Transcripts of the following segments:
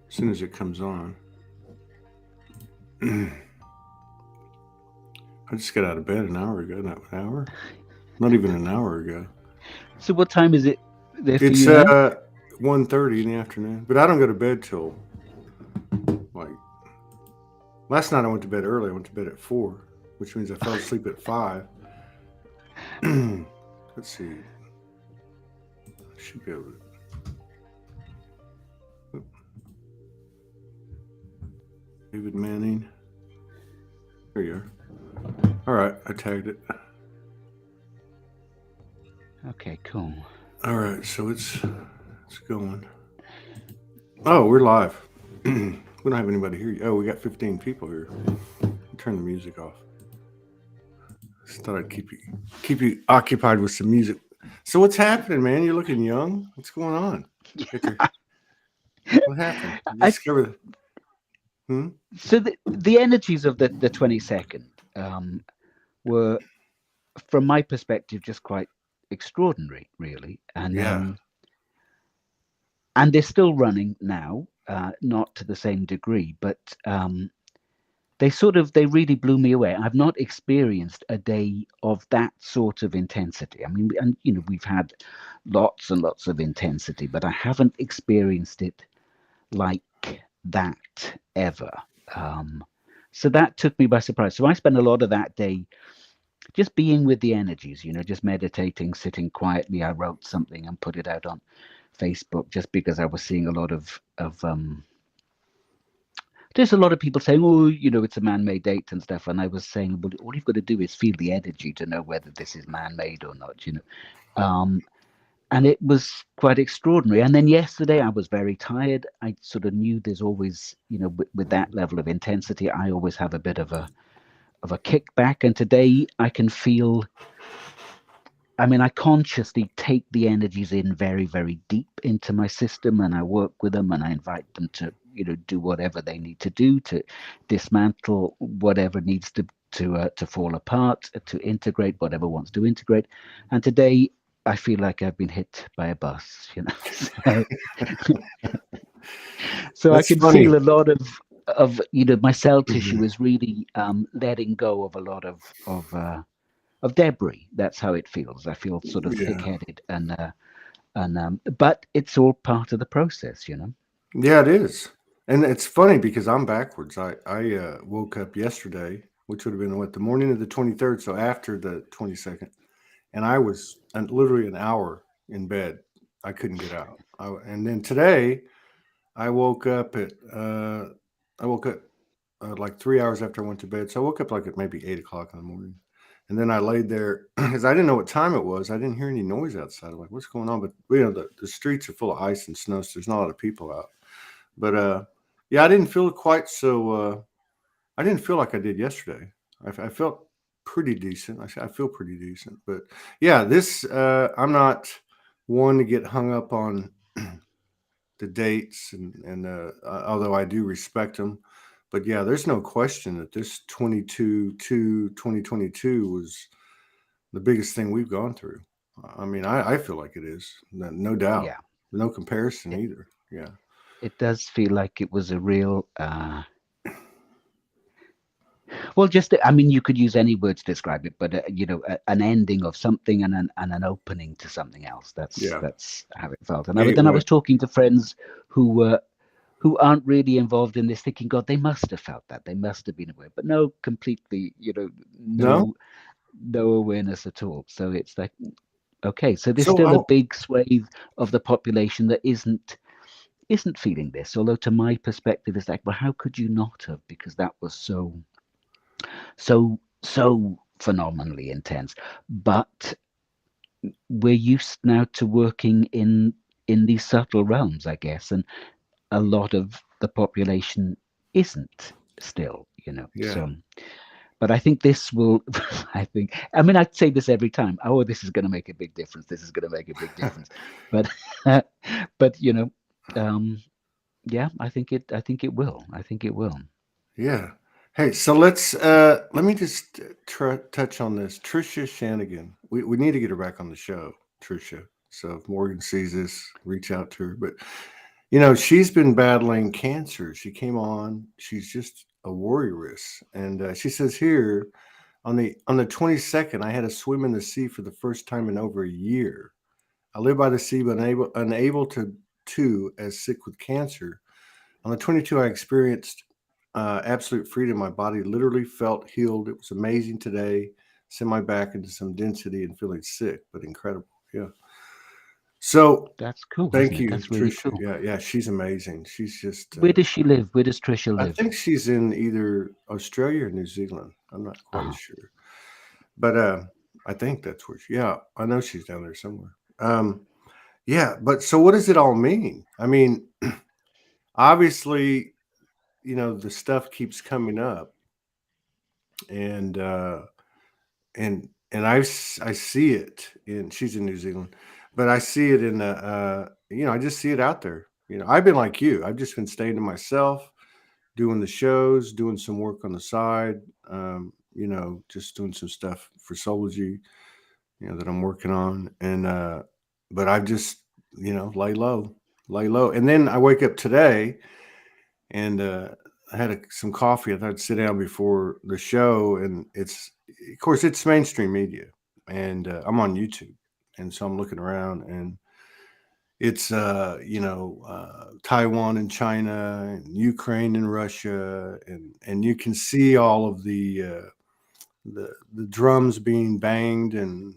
as soon as it comes on. I just got out of bed an hour ago. Not an hour? Not even an hour ago. So what time is it there for It's you now? 1:30 in the afternoon. But I don't go to bed till like last night. I went to bed early. I went to bed at 4, which means I fell asleep at 5. Let's see. I should be able to. David Manning. There you are. All right, I tagged it. Okay, cool. All right, so it's going. Oh, we're live. We don't have anybody here. Oh, we got 15 people here. Turn the music off. Just thought I'd keep you occupied with some music. So what's happening, man? You're looking young. What's going on? What happened? You I discovered? Hmm. so the energies of the 22nd were, from my perspective, just quite extraordinary, really, Yeah. and they're still running now, not to the same degree, but they really blew me away. I've not experienced a day of that sort of intensity. I mean, and we've had lots and lots of intensity, but I haven't experienced it like that ever. Um, so that took me by surprise. So I spent a lot of that day just being with the energies, just meditating, sitting quietly. I wrote something and put it out on Facebook just because I was seeing a lot of there's a lot of people saying, oh, it's a man-made date and stuff. And I was saying, well, all you've got to do is feel the energy to know whether this is man-made or not. Um, and it was quite extraordinary. And then yesterday I was very tired. I sort of knew there's always, with that level of intensity, I always have a bit of a kickback. And today I can feel, I mean, I consciously take the energies in very, very deep into my system, and I work with them, and I invite them to, do whatever they need to do to dismantle whatever needs to fall apart, to integrate whatever wants to integrate. And today, I feel like I've been hit by a bus. So I That's can feel funny. a lot of my cell tissue is really letting go of a lot of debris. That's how it feels. I feel sort of Yeah. thick-headed, and but it's all part of the process. Yeah, it is. And it's funny because I'm backwards. I woke up yesterday, which would have been what, the morning of the 23rd, so after the 22nd, and I was literally an hour in bed. I couldn't get out. And then today I woke up at I woke up like 3 hours after I went to bed. So I woke up like at maybe 8 o'clock in the morning. And then I laid there because I didn't know what time it was. I didn't hear any noise outside. I'm like, what's going on? But the streets are full of ice and snow, so there's not a lot of people out. But yeah, I didn't feel quite so. I didn't feel like I did yesterday. I felt pretty decent. I feel pretty decent. But yeah, this I'm not one to get hung up on the dates, and although I do respect them, but yeah, there's no question that this 2022 was the biggest thing we've gone through. I mean, I feel like it is, no doubt, Yeah, no comparison it, either. Yeah, it does feel like it was a real well, just I mean, you could use any word to describe it, but an ending of something and an opening to something else. That's yeah, that's how it felt. And then I gateway. was talking to friends who aren't really involved in this, thinking, God, they must have felt that. They must have been aware. But no, completely, No, no awareness at all. So it's like, okay, so there's so still a big swathe of the population that isn't feeling this. Although to my perspective, it's like, well, how could you not have? Because that was so phenomenally intense. But we're used now to working in these subtle realms, I guess, and a lot of the population isn't still. yeah, So, but I think this will. I mean, I say this every time. Oh, this is going to make a big difference. This is going to make a big difference. But, but um, yeah, I think it will. I think it will. yeah. Hey, so let me just touch on this. Trisha Shanigan. We need to get her back on the show, Trisha. So if Morgan sees this, reach out to her. But She's been battling cancer. She came on. She's just a warrioress, and she says here on the 22nd, I had to swim in the sea for the first time in over a year. I live by the sea, but unable to as sick with cancer. On the 22, I experienced absolute freedom. My body literally felt healed. It was amazing today. Sent my back into some density and feeling sick, but incredible. Yeah. So That's cool, isn't thank it? you, That's really Trisha. cool. Yeah, yeah, she's amazing. She's just, Where does she live? Where does Trisha I live? think she's in either Australia or New Zealand. I'm not quite Ah, sure, but I think that's where yeah, I know she's down there somewhere. Yeah, but so what does it all mean? I mean, obviously, the stuff keeps coming up, and I see it in she's in New Zealand, but I see it in I just see it out there. I've been like you. I've just been staying to myself, doing the shows, doing some work on the side, just doing some stuff for Soulogy, that I'm working on, and but I've just lay low, and then I wake up today and I had some coffee. I thought I'd sit down before the show, and of course, it's mainstream media, and I'm on YouTube, and so I'm looking around, and it's Taiwan and China, and Ukraine and Russia, and you can see all of the drums being banged, and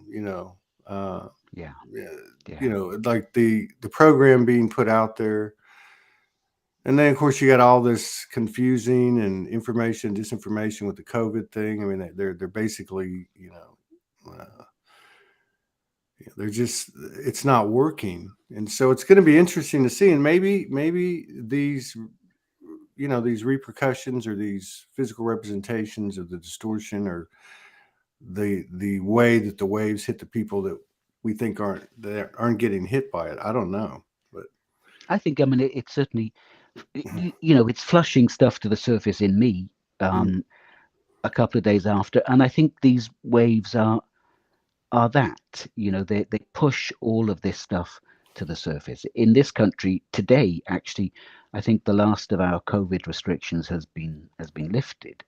uh, yeah, yeah, yeah. like the program being put out there. And then, of course, you got all this confusing and information, disinformation with the COVID thing. I mean, they're basically, they're just it's not working, and so it's going to be interesting to see. And maybe these repercussions or these physical representations of the distortion or the way that the waves hit the people we think aren't getting hit by it. I don't know, but I think, I mean, it's certainly, it's flushing stuff to the surface in me mm, um, a couple of days after. And I think these waves are that, they push all of this stuff to the surface. In this country today, actually, I think the last of our COVID restrictions has been lifted.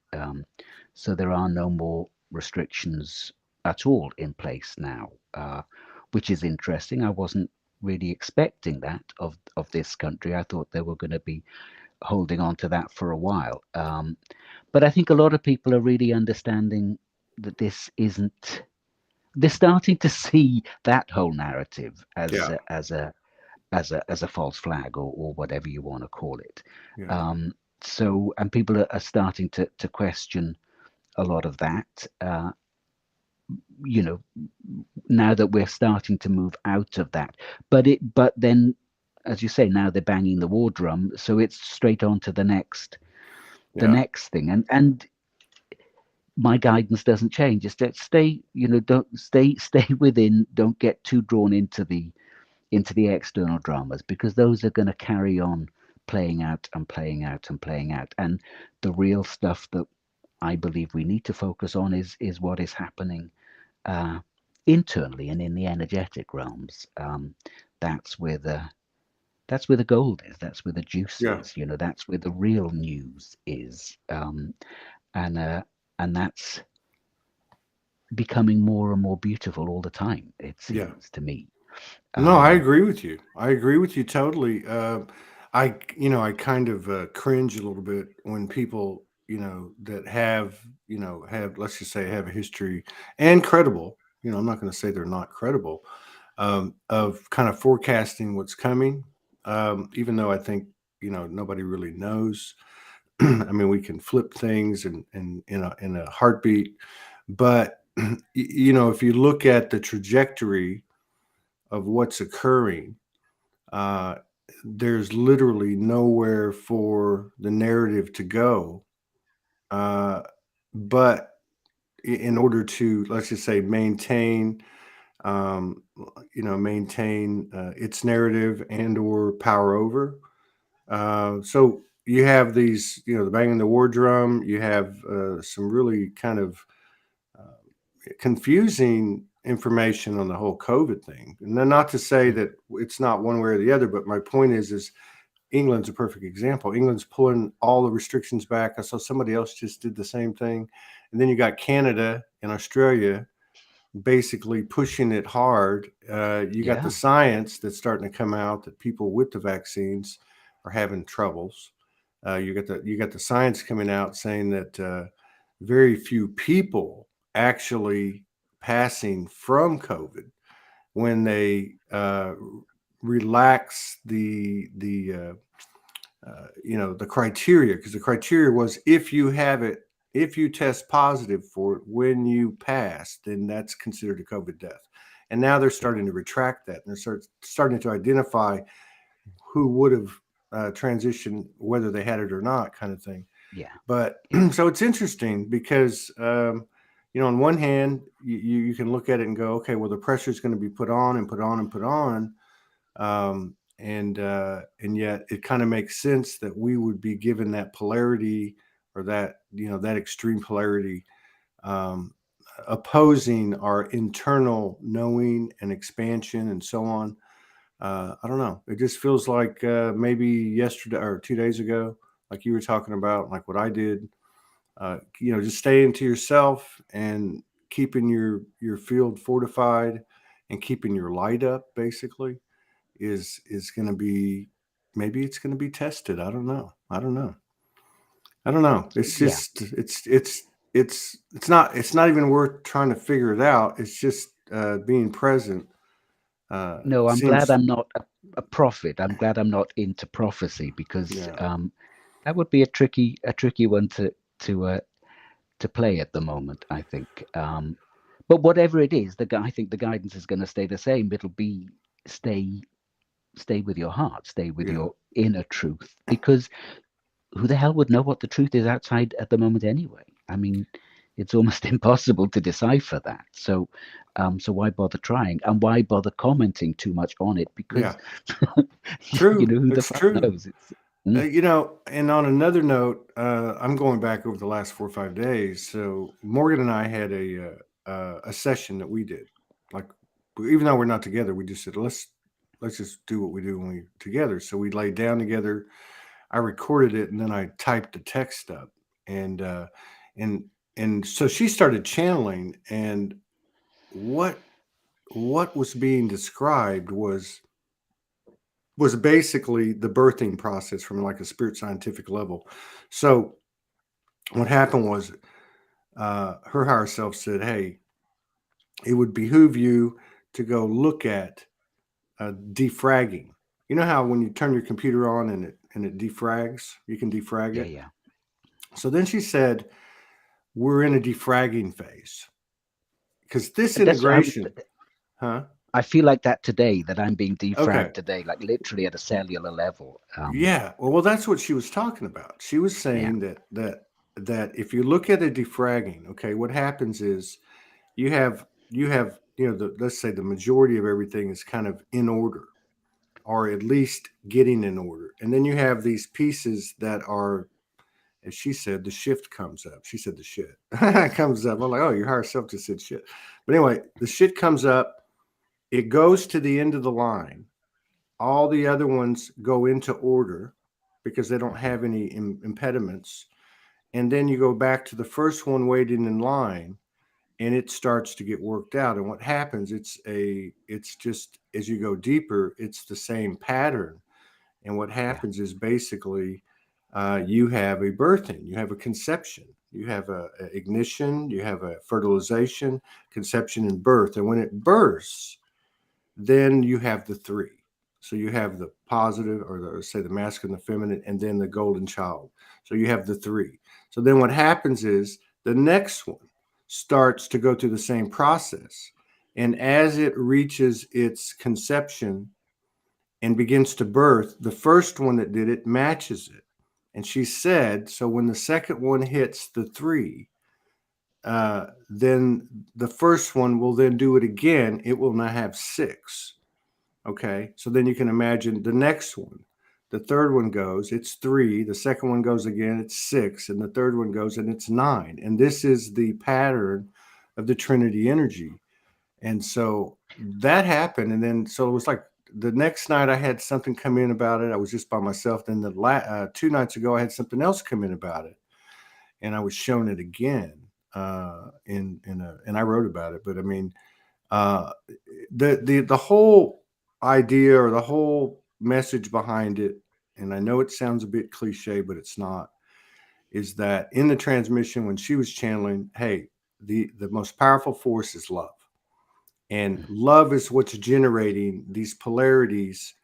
So there are no more restrictions at all in place now, which is interesting. I wasn't really expecting that of this country. I thought they were going to be holding on to that for a while. But I think a lot of people are really understanding that this isn't. They're starting to see that whole narrative as yeah, as a false flag, or whatever you want to call it. yeah, Um, and people are starting to question a lot of that. You know, now that we're starting to move out of that, but then, as you say, now they're banging the war drum, so it's straight on to the yeah, next thing. And my guidance doesn't change. It's that stay, don't stay within. Don't get too drawn into the external dramas, because those are going to carry on playing out and playing out and playing out. And the real stuff that I believe we need to focus on is what is happening uh, internally and in the energetic realms. That's where the gold is. That's where the juice yeah, is. That's where the real news is. And and that's becoming more and more beautiful all the time, it yeah. seems to me. No, I Um, agree with you. I agree with you totally. I kind of cringe a little bit when people, that have, let's just say, have a history and credible. I'm not going to say they're not credible, of kind of forecasting what's coming. Even though I think, nobody really knows. I mean, we can flip things and in a heartbeat, but if you look at the trajectory of what's occurring, uh, there's literally nowhere for the narrative to go. Uh, but in order to, let's just say, um, maintain its narrative and or power over. So you have these, the banging the war drum. You have some really kind of confusing information on the whole COVID thing. And then not to say that it's not one way or the other, but my point is England's a perfect example. England's pulling all the restrictions back. I saw somebody else just did the same thing. And then you got Canada and Australia basically pushing it hard. You got the Yeah. science that's starting to come out that people with the vaccines are having troubles. You got the science coming out saying that very few people actually passing from COVID when they relax the criteria, because the criteria was if you have it, if you test positive for it when you pass, then that's considered a COVID death. And now they're Yeah. starting to retract that, and they're starting to identify who would have transitioned, whether they had it or not, kind of thing. Yeah. But Yeah. so it's interesting because on one hand, you can look at it and go, okay, well, the pressure is going to be put on and put on and put on, and yet it kind of makes sense that we would be given that polarity, or that that extreme polarity, um, opposing our internal knowing and expansion and so on. I don't know. It just feels like maybe yesterday or 2 days ago, like you were talking about, like what I did. Just staying to yourself and keeping your field fortified and keeping your light up, basically, is going to be, maybe it's going to be tested. I don't know. I don't know. I don't know. It's Yeah. just it's not even worth trying to figure it out. It's just being present. No, I'm glad Seems I'm not a prophet. I'm glad I'm not into prophecy, because Yeah, that would be a tricky one to uh, to play at the moment, I think. But whatever it is, I think the guidance is going to stay the same. It'll be stay stay with your heart, stay with yeah, your inner truth, because who the hell would know what the truth is outside at the moment anyway? I mean, it's almost impossible to decipher that. So why bother trying, and why bother commenting too much on it? yeah. Because True. who the It's fuck true. knows? It's mm, And on another note, I'm going back over the last 4 or 5 days. So Morgan and I had a session that we did. Like, even though we're not together, we just said let's just do what we do when we're together. So we laid down together. I recorded it, and then I typed the text up, and and and so she started channeling, and what was being described was basically the birthing process from like a spirit scientific level. So what happened was, her higher self said, "Hey, it would behoove you to go look at defragging. You know how when you turn your computer on and it defrags, you can defrag yeah, it." yeah. So then she said, "We're in a defragging phase because this That's integration, huh?" I feel like that today. That I'm being defragged Okay. today, like literally at a cellular level. Yeah. Well, that's what she was talking about. She was Yeah, saying that if you look at a defragging, okay, what happens is you have let's say the majority of everything is kind of in order, or at least getting in order, and then you have these pieces that are, as she said, the shift comes up. She said the shit comes up. I'm like, oh, your higher self just said shit. But anyway, the shit comes up. It goes to the end of the line. All the other ones go into order because they don't mhm, have any impediments. And then you go back to the first one waiting in line, and it starts to get worked out. And what happens, it's just, as you go deeper, it's the same pattern. And what yeah, happens is basically, you have a birthing, you have a conception, you have a ignition, you have a fertilization, conception, and birth. And when it bursts, then you have the three. So you have the positive, or say the masculine, the feminine, and then the golden child. So you have the three. So then what happens is the next one starts to go through the same process. And as it reaches its conception and begins to birth, the first one that did it matches it. And she said, so when the second one hits the three, then the first one will then do it again. It will now have six. Okay. So then you can imagine the next one. The third one goes, it's three. The second one goes again, it's six. And the third one goes, and it's nine. And this is the pattern of the Trinity energy. And so that happened. And then, so it was like the next night I had something come in about it. I was just by myself. Then the 2 nights ago I had something else come in about it, and I was shown it again. And I wrote about it. But I mean, uh, the whole idea or the whole message behind it, and I know it sounds a bit cliche, but it's not. Is that in the transmission when she was channeling? Hey, the most powerful force is love, and love is what's generating these polarities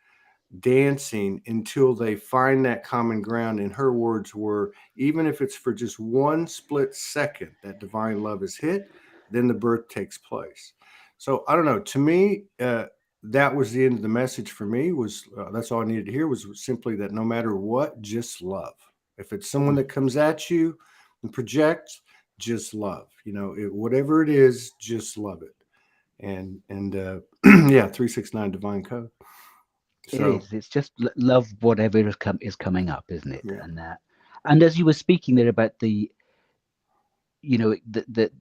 dancing until they find that common ground. And her words were, even if it's for just one split second that divine love is hit, then the birth takes place. So I don't know, to me, that was the end of the message for me. Was That's all I needed to hear, was simply that no matter what, just love. If it's someone that comes at you and projects, just love, whatever it is, just love it. And yeah, 369 divine code. It So is. It's just love whatever is coming up, isn't it? yeah. And as you were speaking there about the, the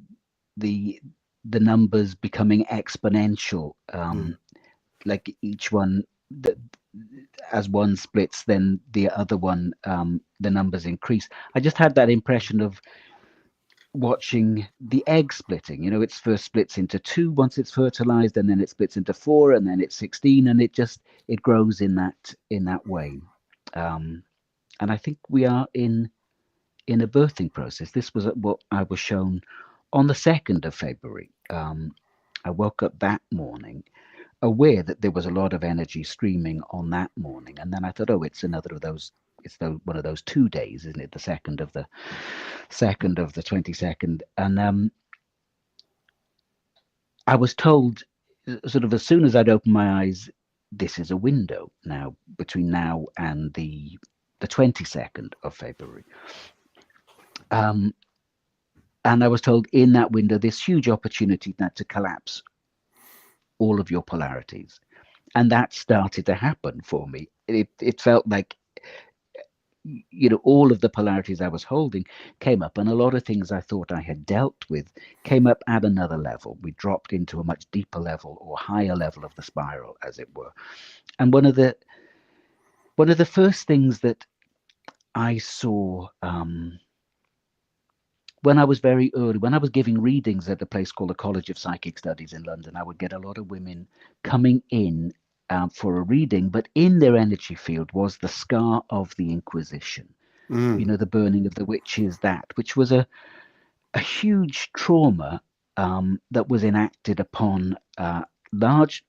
the the numbers becoming exponential, Mm. like each one, as one splits, then the other one, the numbers increase. I just had that impression of watching the egg splitting. It first splits into two once it's fertilized, and then it splits into four, and then it's 16, and it grows in that way. um, and I think we are in a birthing process. This was what I was shown on the 2nd of February. I woke up that morning aware that there was a lot of energy streaming on that morning, and then I thought, oh, it's another of those. One of those 2 days, isn't it? The second of the 22nd. And I was told, sort of as soon as I'd opened my eyes, this is a window now between now and the 22nd of February. And I was told in that window, this huge opportunity now to collapse all of your polarities. And that started to happen for me. It felt like, all of the polarities I was holding came up, and a lot of things I thought I had dealt with came up at another level. We dropped into a much deeper level or higher level of the spiral, as it were. And one of the first things that I saw, when I was very early, when I was giving readings at a place called the College of Psychic Studies in London, I would get a lot of women coming in for a reading, but in their energy field was the scar of the Inquisition. Mm. The burning of the witches, which was a huge trauma that was enacted upon large,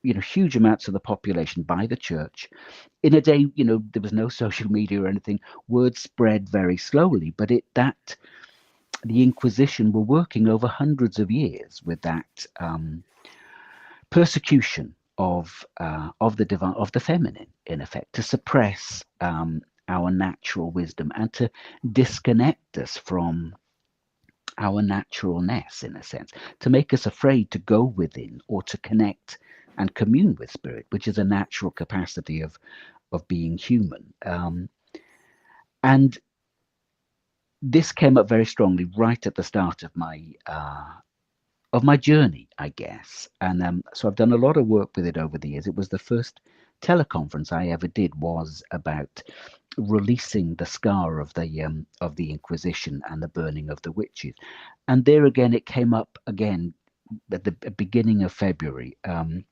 huge amounts of the population by the church. In a day, there was no social media or anything. Word spread very slowly, but the Inquisition were working over hundreds of years with that persecution of the divine, of the feminine, in effect, to suppress our natural wisdom and to disconnect us from our naturalness, in a sense, to make us afraid to go within or to connect and commune with spirit, which is a natural capacity of being human. And this came up very strongly right at the start of my journey, I guess. And so I've done a lot of work with it over the years. It was the first teleconference I ever did was about releasing the scar of the Inquisition and the burning of the witches. And there again, it came up again at the beginning of February. And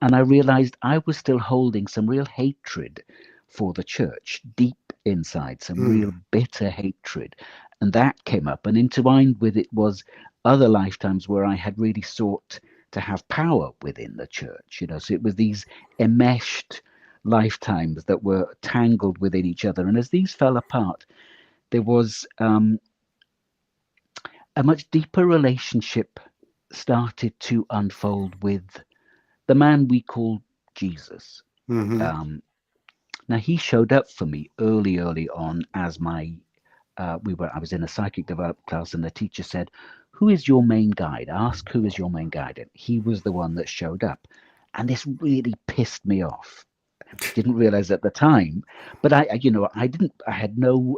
I realized I was still holding some real hatred for the church deep inside, some real Mm. bitter hatred. And that came up, and intertwined with it was other lifetimes where I had really sought to have power within the church. So it was these enmeshed lifetimes that were tangled within each other. And as these fell apart, there was a much deeper relationship started to unfold with the man we call Jesus. Mm-hmm. Now he showed up for me early on as my I was in a psychic development class, and the teacher said, "Who is your main guide? Ask who is your main guide." And he was the one that showed up, and this really pissed me off. Didn't realize at the time, but I had no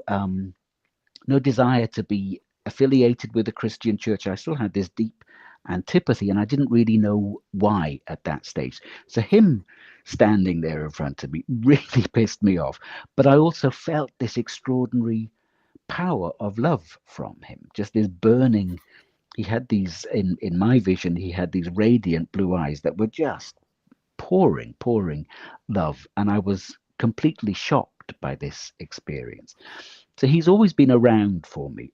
desire to be affiliated with the Christian church. I still had this deep antipathy, and I didn't really know why at that stage. So him standing there in front of me really pissed me off. But I also felt this extraordinary power of love from him, just this burning. He had these, in my vision, he had these radiant blue eyes that were just pouring love, and I was completely shocked by this experience. So he's always been around for me,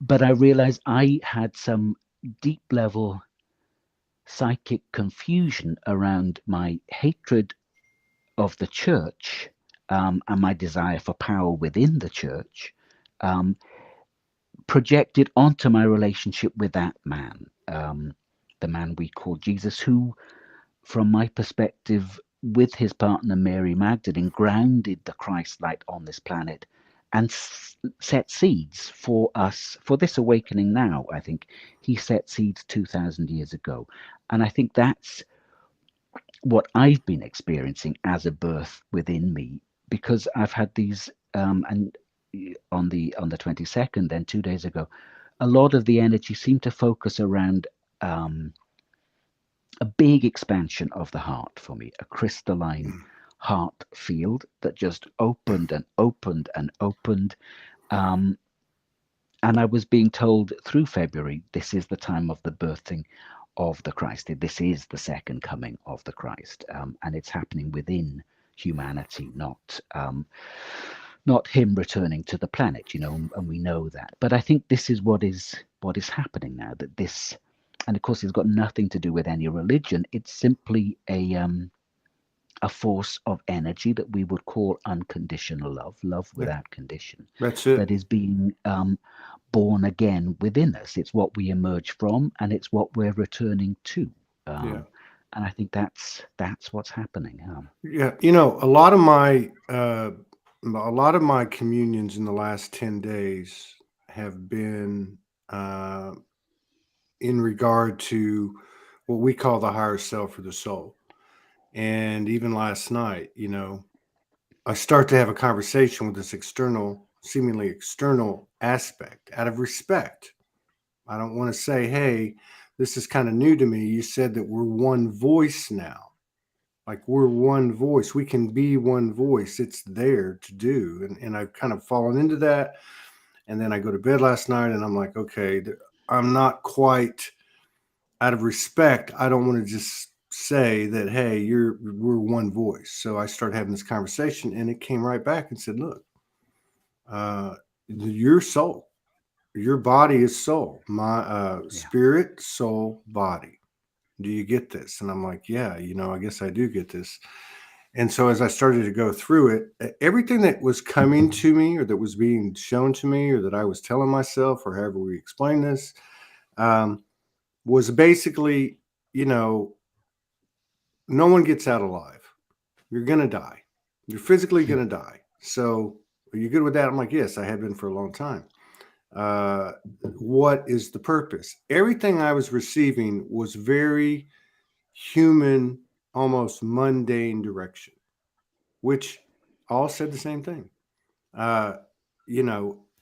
but I realized I had some deep level psychic confusion around my hatred of the church, and my desire for power within the church, um, projected onto my relationship with that man, the man we call Jesus, who, from my perspective, with his partner Mary Magdalene, grounded the Christ light on this planet and set seeds for us for this awakening now. I think he set seeds 2,000 years ago. And I think that's what I've been experiencing as a birth within me, because I've had these, and on the 22nd, then 2 days ago, a lot of the energy seemed to focus around a big expansion of the heart for me, a crystalline heart field that just opened and opened and opened. Um, and I was being told through February, this is the time of the birthing of the Christ. This is the second coming of the Christ, and it's happening within humanity, not him returning to the planet, and we know that. But I think this is what is happening now. That this, and of course, it's got nothing to do with any religion. It's simply a force of energy that we would call unconditional love Yeah, without condition, that's that it. is being born again within us. It's what we emerge from, and it's what we're returning to. Yeah. And I think that's what's happening. Yeah. A lot of my communions in the last 10 days have been uh, in regard to what we call the higher self or the soul. And even last night, I start to have a conversation with this external, seemingly external aspect out of respect. I don't want to say, hey, this is kind of new to me. You said that we're one voice now. Like we're one voice. We can be one voice. It's there to do. And I've kind of fallen into that. And then I go to bed last night and I'm like, okay, I'm not quite out of respect. I don't want to just say that, hey, we're one voice. So I started having this conversation and it came right back and said, look, your soul, your body is soul, my Yeah. spirit, soul, body. Do you get this? And I'm like, yeah, I guess I do get this. And so as I started to go through it, everything that was coming to me or that was being shown to me or that I was telling myself or however we explain this um, was basically, you know, no one gets out alive. You're going to die. You're physically going to die. So are you good with that? I'm like, yes, I have been for a long time. Uh, what is the purpose? Everything I was receiving was very human, almost mundane direction, which all said the same thing. Uh,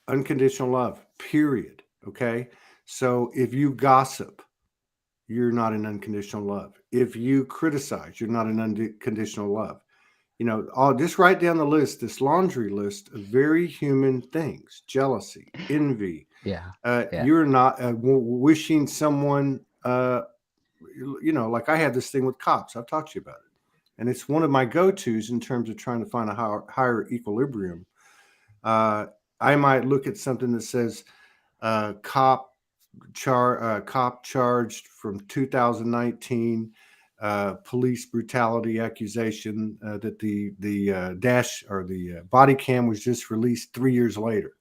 Unconditional love, period. Okay. So if you gossip, you're not in unconditional love. If you criticize, you're not in unconditional love. I'll just write down the list, this laundry list of very human things: jealousy, envy. Yeah. Yeah. You're not wishing someone, like I had this thing with cops. I've talked to you about it. And it's one of my go tos in terms of trying to find a higher equilibrium. Uh, I might look at something that says cop charged from 2019, police brutality accusation, that the dash or the body cam was just released 3 years later,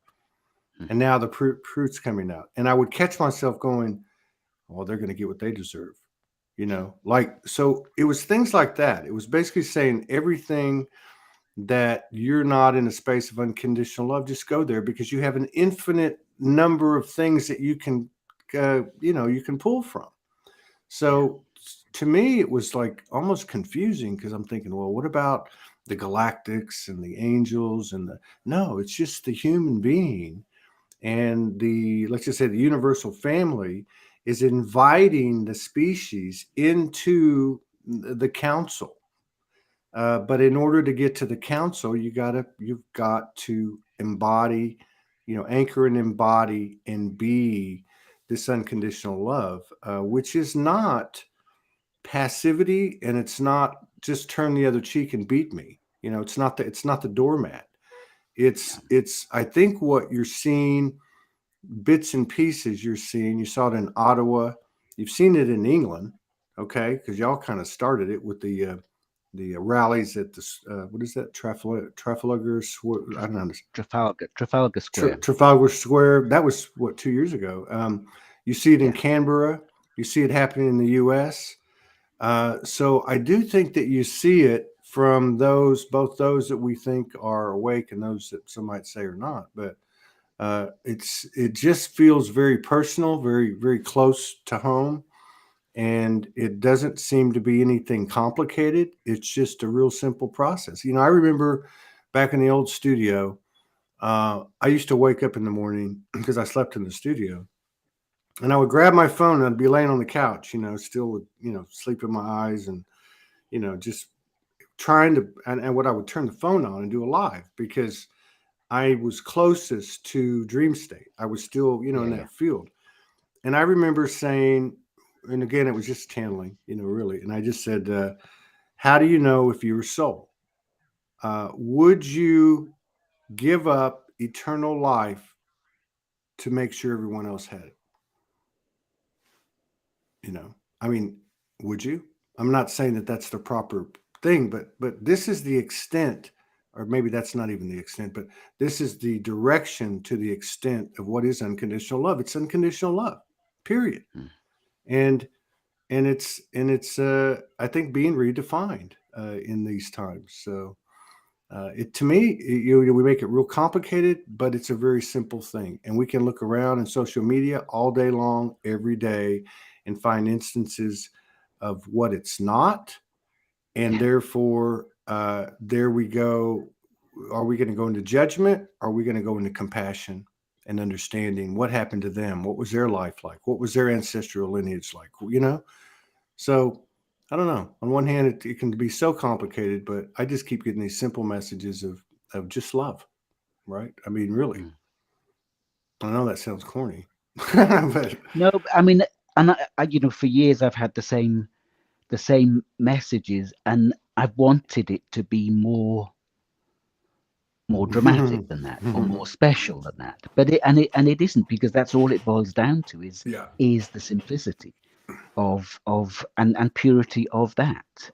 and now the proof's coming out, and I would catch myself going, "Well, they're going to get what they deserve," So it was things like that. It was basically saying everything that you're not in a space of unconditional love, just go there because you have an infinite number of things that you can pull from. Yeah. So to me, it was like almost confusing because I'm thinking, well, what about the galactics and the angels no, it's just the human being. and the, let's just say, the universal family is inviting the species into the council. But in order to get to the council, you've got to embody, anchor and embody and be this unconditional love, which is not passivity, and it's not just turn the other cheek and beat me. It's not the doormat. It's I think what you're seeing, bits and pieces you're seeing. You saw it in Ottawa. You've seen it in England, okay? Because y'all kind of started it with the rallies at the what is that, Trafalgar Square? I don't know. Trafalgar Square. Trafalgar Square. That was what, 2 years ago. You see it in Yeah, Canberra. You see it happening in the U.S. So I do think that you see it from both those that we think are awake and those that some might say are not. But it just feels very personal, very very close to home, and it doesn't seem to be anything complicated. It's just a real simple process. I remember back in the old studio, I used to wake up in the morning because I slept in the studio, and I would grab my phone and I'd be laying on the couch, still with sleep in my eyes, and just trying to, and what I would turn the phone on and do a live because I was closest to dream state. I was still, yeah, in yeah, that field. And I remember saying, and again, it was just channeling, really. And I just said, how do you know if you're a soul? Would you give up eternal life to make sure everyone else had it? I mean, would you? I'm not saying that that's the proper thing, but this is the extent, or maybe that's not even the extent, but this is the direction to the extent of what is unconditional love. It's unconditional love, period. mm, And it's I think being redefined in these times. So it to me, we make it real complicated, but it's a very simple thing, and we can look around in social media all day long, every day, and find instances of what it's not, and yeah. therefore, there we go. Are we going to go into judgment? Are we going to go into compassion and understanding what happened to them? What was their life like? What was their ancestral lineage like? So I don't know. On one hand, it can be so complicated, but I just keep getting these simple messages of just love, right? I mean, really. Mm. I know that sounds corny, but No, I mean, and for years I've had the same messages, and I've wanted it to be more dramatic than that, or more special than that. But it isn't, because that's all it boils down to yeah, is the simplicity and purity of that.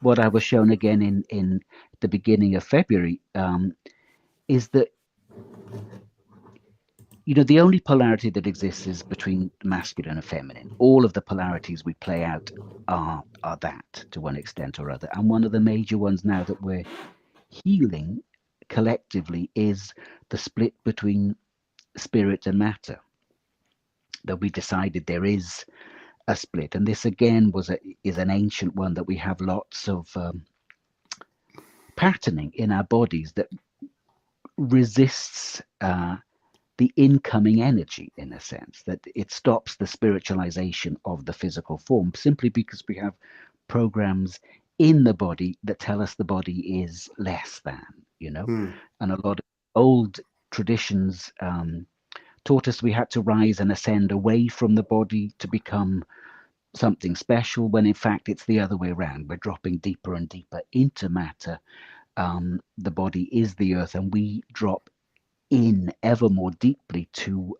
What I was shown again in the beginning of February, is that the only polarity that exists is between masculine and feminine. All of the polarities we play out are that, to one extent or other. And one of the major ones now that we're healing collectively is the split between spirit and matter. That we decided there is a split, and this again is an ancient one, that we have lots of patterning in our bodies that resists the incoming energy, in a sense, that it stops the spiritualization of the physical form, simply because we have programs in the body that tell us the body is less than, hmm, and a lot of old traditions taught us we had to rise and ascend away from the body to become something special, when in fact it's the other way around. We're dropping deeper and deeper into matter. The body is the earth, and we drop in ever more deeply to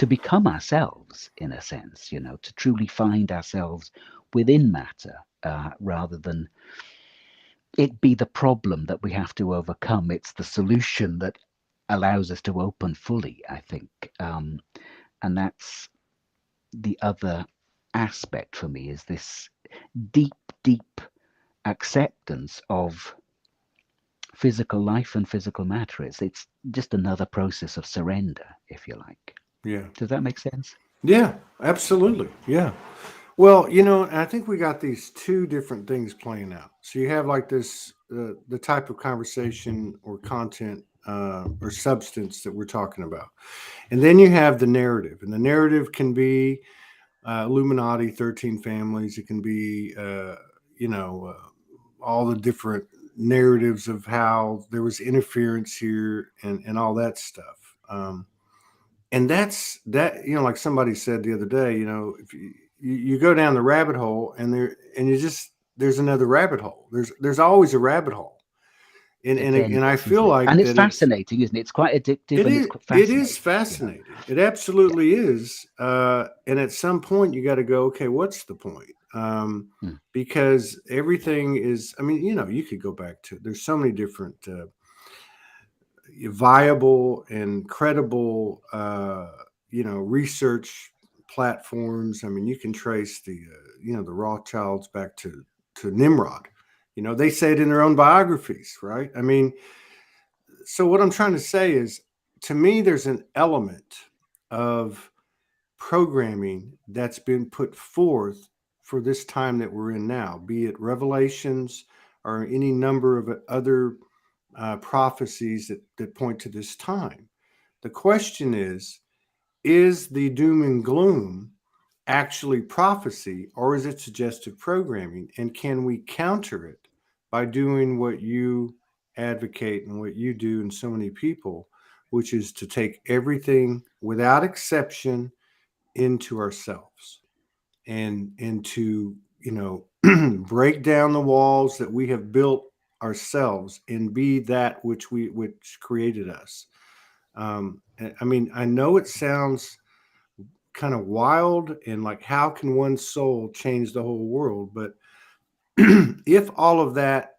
become ourselves, in a sense, to truly find ourselves within matter, rather than it be the problem that we have to overcome. It's the solution that allows us to open fully, I think. And that's the other aspect for me, is this deep, deep acceptance of physical life and physical matter. It's just another process of surrender, if you like. yeah, Does that make sense? yeah, absolutely, yeah. Well, I think we got these two different things playing out. So you have like this, the type of conversation or content or substance that we're talking about. And then you have the narrative, and the narrative can be Illuminati, 13 families. It can be, you know, all the different narratives of how there was interference here and all that stuff. And that's that, you know, like somebody said the other day, you know, if you go down the rabbit hole and you just, there's another rabbit hole. There's always a rabbit hole. It's And I endless, feel isn't it? like And it's that it's, fascinating, isn't it? It's quite addictive and it's quite it is fascinating, you know. fascinating. It Yeah. absolutely is. And at some point, you got to go, okay, what's the point? Mm. Because everything is. I mean, you know, you could go back to. There's so many different viable and credible, you know, research platforms. I mean, you can trace the, you know, the Rothschilds back to Nimrod. You know, they say it in their own biographies, right? I mean, so what I'm trying to say is, to me, there's an element of programming that's been put forth for this time that we're in now, be it revelations or any number of other prophecies that point to this time. The question is the doom and gloom actually prophecy or is it suggestive programming? And can we counter it by doing what you advocate and what you do and so many people, which is to take everything without exception into ourselves and to, you know, break down the walls that we have built ourselves and be that which created us. I mean, I know it sounds kind of wild and like how can one soul change the whole world, but if all of that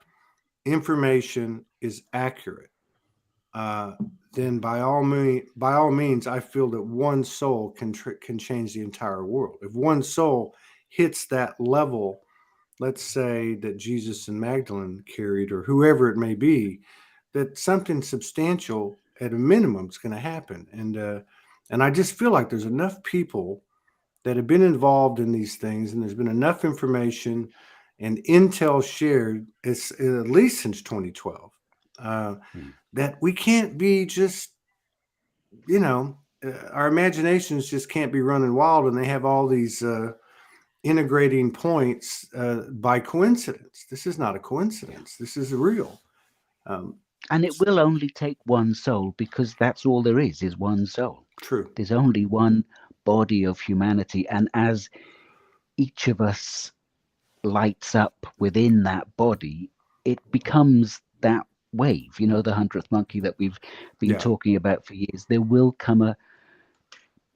information is accurate, uh, then by all means, I feel that one soul can change the entire world. If one soul hits that level, let's say that Jesus and Magdalene carried, or whoever it may be, that something substantial at a minimum is going to happen. And I just feel like there's enough people that have been involved in these things, and there's been enough information and intel shared, it's at least since 2012. Uh, Mm. that we can't be just, you know, our imaginations just can't be running wild and they have all these integrating points by coincidence. This is not a coincidence. This is real. Um, And it will only take one soul because that's all there is one soul. true. There's only one body of humanity. And as each of us lights up within that body, it becomes that wave, you know, the 100th monkey that we've been Yeah. talking about for years.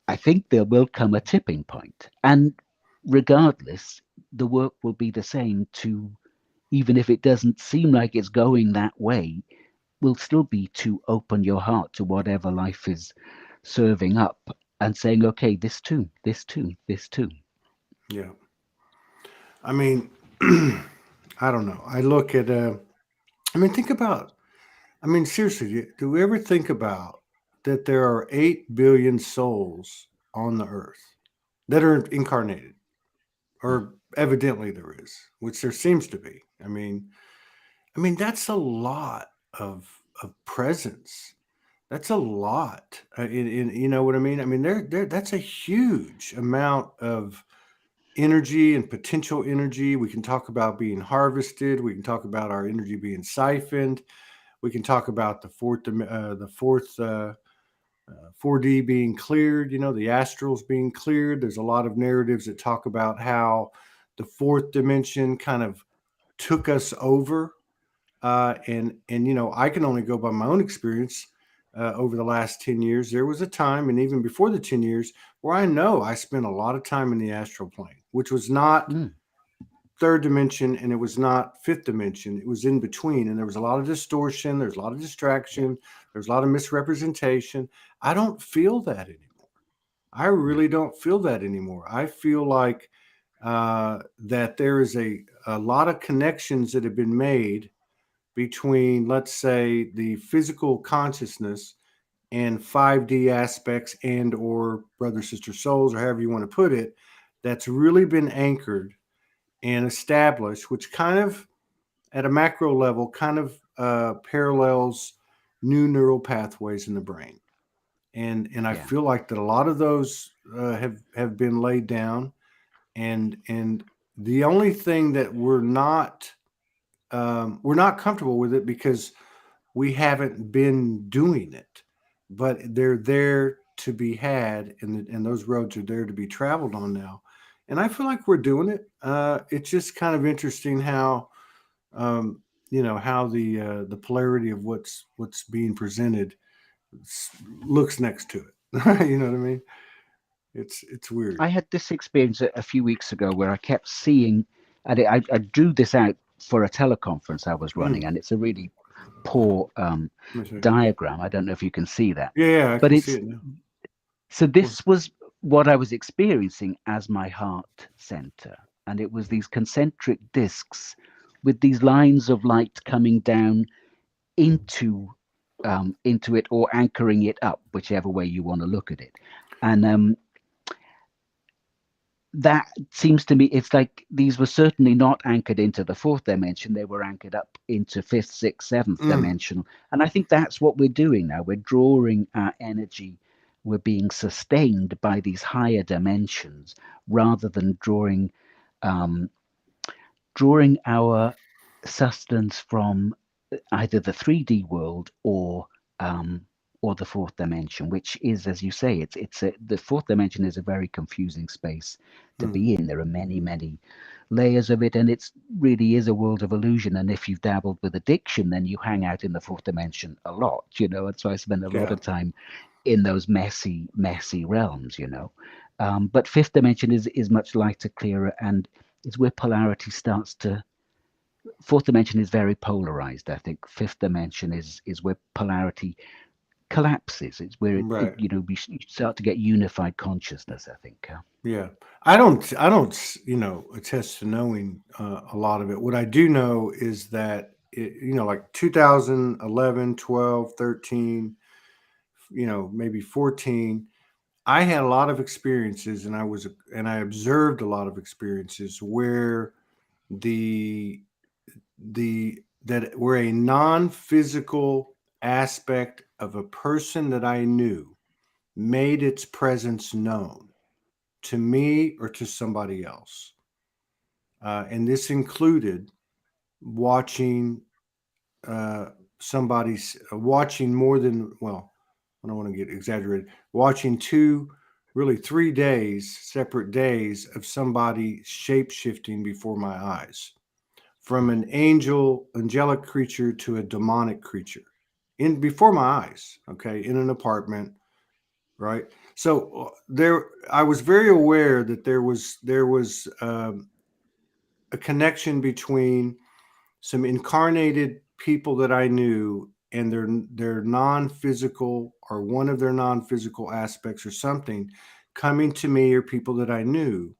I think there will come a tipping point. And regardless, the work will be the same to, even if it doesn't seem like it's going that way, will still be to open your heart to whatever life is serving up and saying, okay, this too, this too, this too. Yeah. I mean, I don't know. I look at, I mean, think about, I mean, seriously, do we ever think about that there are 8 billion souls on the earth that are incarnated, Mm. or evidently there is, which there seems to be. I mean, that's a lot of presence. That's a lot. You know what I mean? I mean, that's a huge amount of energy and potential energy. We can talk about being harvested. We can talk about our energy being siphoned. We can talk about the fourth 4D being cleared. You know, the astrals being cleared. There's a lot of narratives that talk about how the fourth dimension kind of took us over. And you know, I can only go by my own experience. Over the last 10 years, there was a time, and even before the 10 years, where I know I spent a lot of time in the astral plane, which was not Mm. third dimension and it was not fifth dimension. It was in between. And there was a lot of distortion. There's a lot of Yeah. distraction. There's a lot of misrepresentation. I don't feel that anymore. I Mm. really don't feel that anymore. I feel like that there is a lot of connections that have been made between, let's say, the physical consciousness and 5D aspects and or brother sister souls, or however you want to put it, that's really been anchored and established, which kind of at a macro level kind of parallels new neural pathways in the brain. And I Yeah. feel like that a lot of those have been laid down, and the only thing that we're not comfortable with it because we haven't been doing it, but they're there to be had, and those roads are there to be traveled on now. And I feel like we're doing it. It's just kind of interesting how, um, how the polarity of what's being presented looks next to it. You know what I mean? It's weird. I had this experience a few weeks ago where I kept seeing, and I drew this out for a teleconference I was running, Mm, and it's a really poor let me see. diagram. I don't know if you can see that, Yeah, yeah, I but can see it's it now. so Well, this was what I was experiencing as my heart center, and it was these concentric discs with these lines of light coming down into into it or anchoring it up, whichever way you want to look at it, and that seems to me it's like these were certainly not anchored into the fourth dimension, they were anchored up into fifth, sixth, seventh mm, dimensional. And I think that's what we're doing now. We're drawing our energy, we're being sustained by these higher dimensions rather than um, drawing our sustenance from either the 3D world um, or the fourth dimension, which is, as you say, the fourth dimension is a very confusing space to mm. be in. There are many layers of it, and it's really is a world of illusion. And if you've dabbled with addiction, then you hang out in the fourth dimension a lot, And so I spend a lot Yeah, of time in those messy realms, But fifth dimension is much lighter, clearer, and is where polarity starts to. Fourth dimension is very polarized. I think fifth dimension is where polarity collapses. It's where right. we start to get unified consciousness. I think. Yeah, I don't attest to knowing a lot of it. What I do know is that like 2011, 12, 13, maybe 14. I had a lot of experiences, and I observed a lot of experiences where the that where a non-physical aspect of a person that I knew made its presence known to me or to somebody else. And this included watching uh, somebody's watching more than, well, I don't want to get exaggerated, watching really 3 days, separate days of somebody shape shifting before my eyes, from an angelic creature to a demonic creature in before my eyes, okay, in an apartment, right? So there, I was very aware that there was a connection between some incarnated people that I knew and their non-physical, or one of their non-physical aspects or something, coming to me, or people that I knew.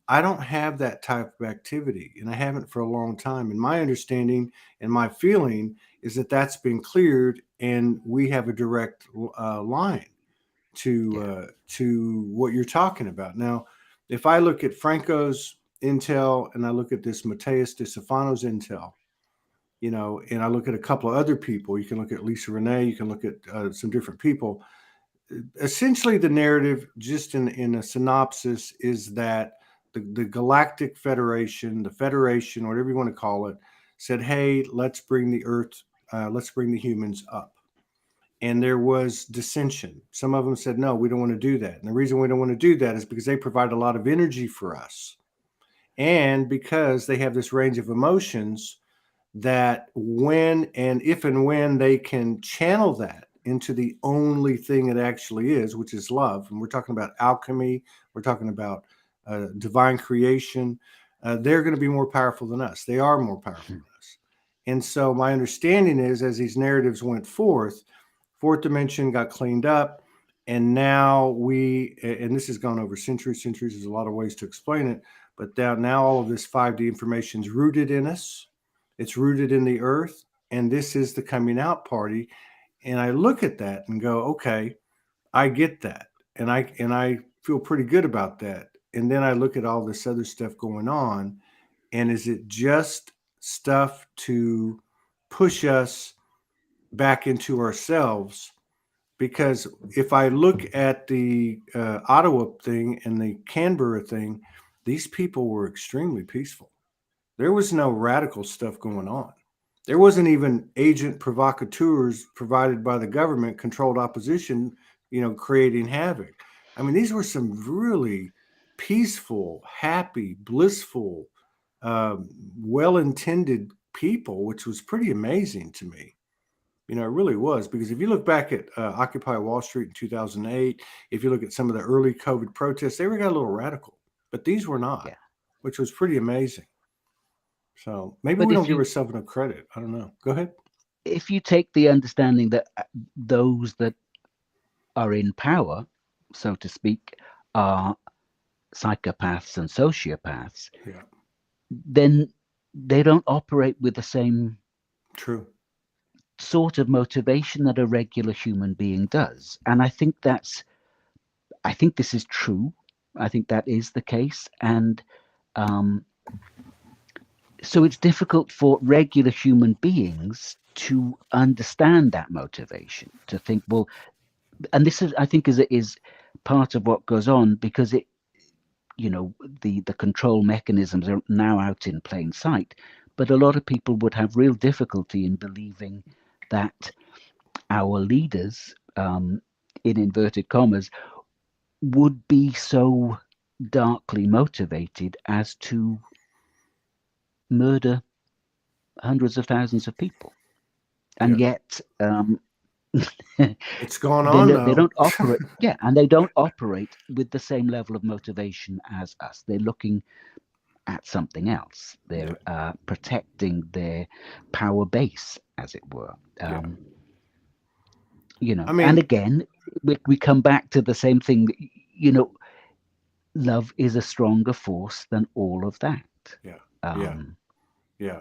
I don't have that type of activity, and I haven't for a long time. And my understanding and my feeling is that that's been cleared, and we have a direct line Yeah. to what you're talking about. Now, if I look at Franco's intel and I look at this Mateus de Stefano's intel, and I look at a couple of other people, you can look at Lisa Renee, you can look at some different people. Essentially, the narrative, just in a synopsis, is that the Galactic Federation, the Federation, whatever you want to call it, said, "Hey, let's bring the Earth, let's bring the humans up." And there was dissension. Some of them said, "No, we don't want to do that." And the reason we don't want to do that is because they provide a lot of energy for us, and because they have this range of emotions that when and if and when they can channel that into the only thing it actually is, which is love, and we're talking about alchemy, we're talking about divine creation, they're going to be more powerful than us. They are more powerful than us. And so my understanding is, as these narratives went forth, fourth dimension got cleaned up, and now and this has gone over centuries, there's a lot of ways to explain it, but now all of this 5D information is rooted in us, it's rooted in the earth, and this is the coming out party. And I look at that and go, okay, I get that, and I feel pretty good about that. And then I look at all this other stuff going on, and is it just stuff to push us back into ourselves. Because if I look at the Ottawa thing and the Canberra thing, these people were extremely peaceful. There was no radical stuff going on. There wasn't even agent provocateurs provided by the government controlled opposition, creating havoc. I mean, these were some really peaceful, happy, blissful, um, well intended people, which was pretty amazing to me. It really was, because if you look back at Occupy Wall Street in 2008, if you look at some of the early COVID protests, they were got a little radical, but these were not, Yeah. which was pretty amazing. So maybe But we don't give ourselves enough credit. I don't know. Go ahead. if you take the understanding that those that are in power, so to speak, are psychopaths and sociopaths, Yeah, then they don't operate with the same true. sort of motivation that a regular human being does. And I think this is true. I think that is the case. And um, so it's difficult for regular human beings to understand that motivation, to think, well, and this is, I think, is part of what goes on, because it, you know, the control mechanisms are now out in plain sight. But a lot of people would have real difficulty in believing that our leaders, in inverted commas, would be so darkly motivated as to murder hundreds of thousands of people. And Yeah, yet, it's gone they, on they though. don't operate, yeah, and they don't operate with the same level of motivation as us. They're looking at something else. Yeah, They're protecting their power base, as it were. yeah. You know, I and mean, again, we come back to the same thing. You know, love is a stronger force than all of that. yeah, yeah, Um, yeah,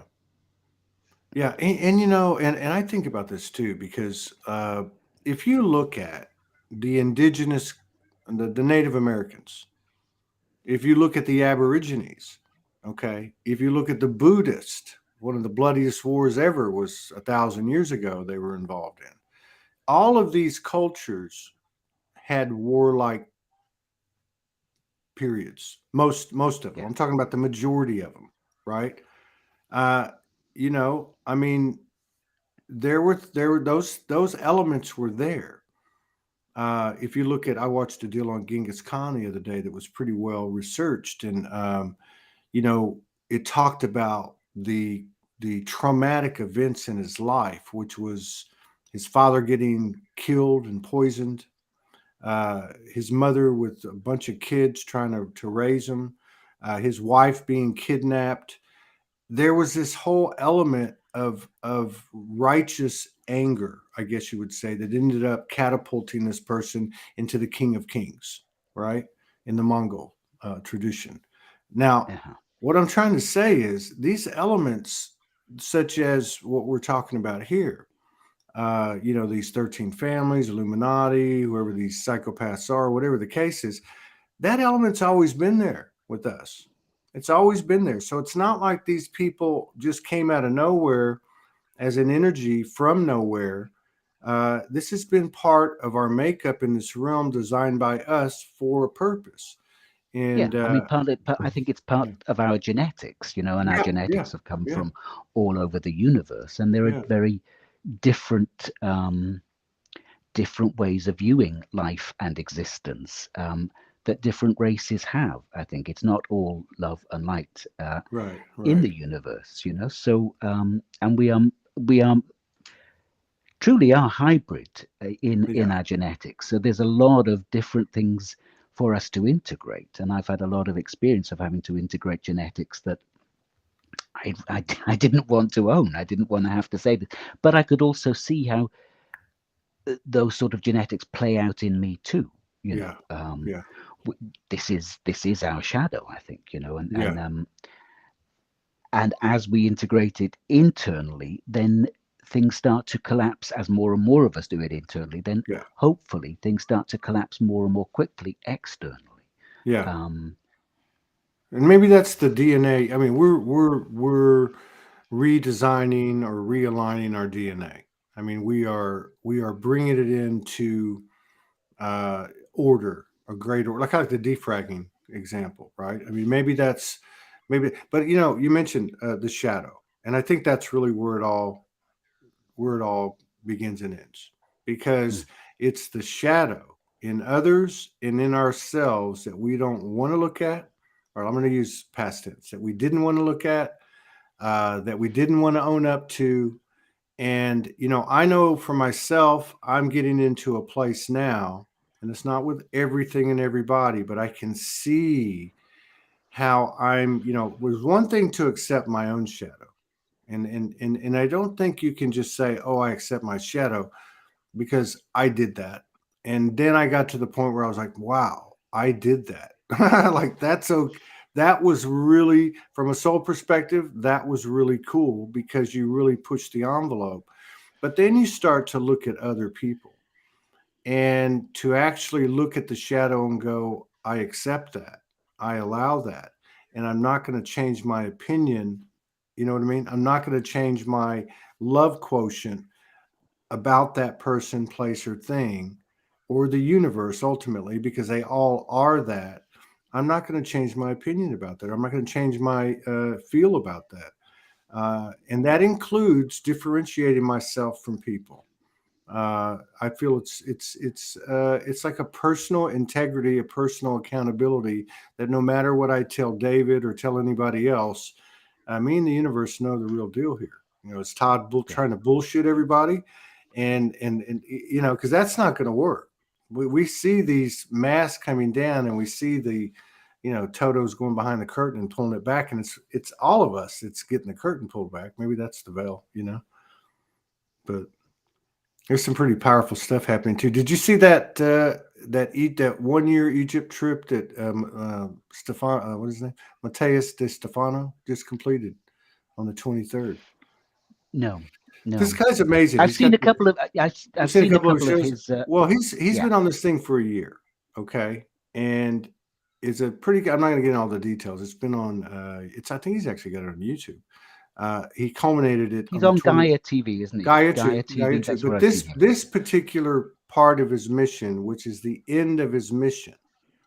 yeah. And I think about this too, because if you look at the indigenous, the Native Americans, if you look at the Aborigines, okay, if you look at the Buddhist, one of the bloodiest wars ever was 1,000 years ago they were involved in. All of these cultures had warlike periods. Most of them. yeah, I'm talking about the majority of them, right? Uh, I mean, there were those elements were there. If you look at, I watched a deal on Genghis Khan the other day that was pretty well researched, and you know, it talked about the traumatic events in his life, which was his father getting killed and poisoned, his mother with a bunch of kids trying to raise him, his wife being kidnapped. There was this whole element of righteous anger, I guess you would say, that ended up catapulting this person into the King of Kings, right? In the Mongol tradition. Now, uh-huh, what I'm trying to say is these elements, such as what we're talking about here, these 13 families, Illuminati, whoever these psychopaths are, whatever the case is, that element's always been there with us. It's always been there. So it's not like these people just came out of nowhere as an energy from nowhere. This has been part of our makeup in this realm designed by us for a purpose. yeah. And I mean, I think it's part yeah, of our genetics, you know, and our yeah, yeah, genetics have come yeah, from all over the universe, and there are yeah, very different different ways of viewing life and existence, that different races have. I think it's not all love and light right, in right. the universe, you know. So, and we are truly are hybrid in Yeah, our genetics. So there's a lot of different things for us to integrate, and I've had a lot of experience of having to integrate genetics that I didn't want to own. I didn't want to have to say this, but I could also see how those sort of genetics play out in me too. You yeah, know, yeah, this is our shadow, I think. You know, yeah, and as we integrate it internally, then things start to collapse as more and more of us do it internally. Then yeah, hopefully things start to collapse more and more quickly externally. yeah. Um, And maybe that's the DNA. I mean, we're redesigning or realigning our DNA. I mean, we are bringing it into order, a great order, like the defragging example, right? I mean, maybe that's maybe, but you mentioned the shadow, and I think that's really where it all begins and ends, Mm. because it's the shadow in others and in ourselves that we don't want to look at, or I'm going to use past tense, that we didn't want to look at, that we didn't want to own up to. And, I know for myself, I'm getting into a place now, and it's not with everything and everybody, but I can see how there's one thing to accept my own shadow. And I don't think you can just say, oh, I accept my shadow, because I did that. And then I got to the point where I was like, wow, I did that. Like, that's okay. That was really, from a soul perspective, that was really cool, because you really pushed the envelope. But then you start to look at other people, and to actually look at the shadow and go, I accept that. I allow that. And I'm not going to change my opinion. You know what I mean? I'm not going to change my love quotient about that person, place, or thing, or the universe ultimately, because they all are that. I'm not going to change my opinion about that. I'm not going to change my feel about that. And that includes differentiating myself from people. I feel it's like a personal integrity, a personal accountability, that no matter what I tell David or tell anybody else, me and the universe know the real deal here. Is Todd Yeah. trying to bullshit everybody, and because that's not going to work. We see these masks coming down, and we see the Toto's going behind the curtain and pulling it back, and it's all of us. It's getting the curtain pulled back. Maybe that's the veil. But there's some pretty powerful stuff happening too. Did you see that 1 year Egypt trip that Stefan what is his name, Mateus de Stefano, just completed on the 23rd? No, This no. guy's amazing. I've He's seen got a couple of. you've I've seen a seen a couple of couple of shows. his. Well, he's Yeah, been on this thing for a year, okay, and it's a pretty. I'm not going to get into all the details. It's been on. It's I think he's actually got it on YouTube. He culminated it he's on the on 20. Gaia TV, isn't he? Gaia too, Gaia Gaia TV. too. That's where But I've seen this him. this particular part of his mission, which is the end of his mission,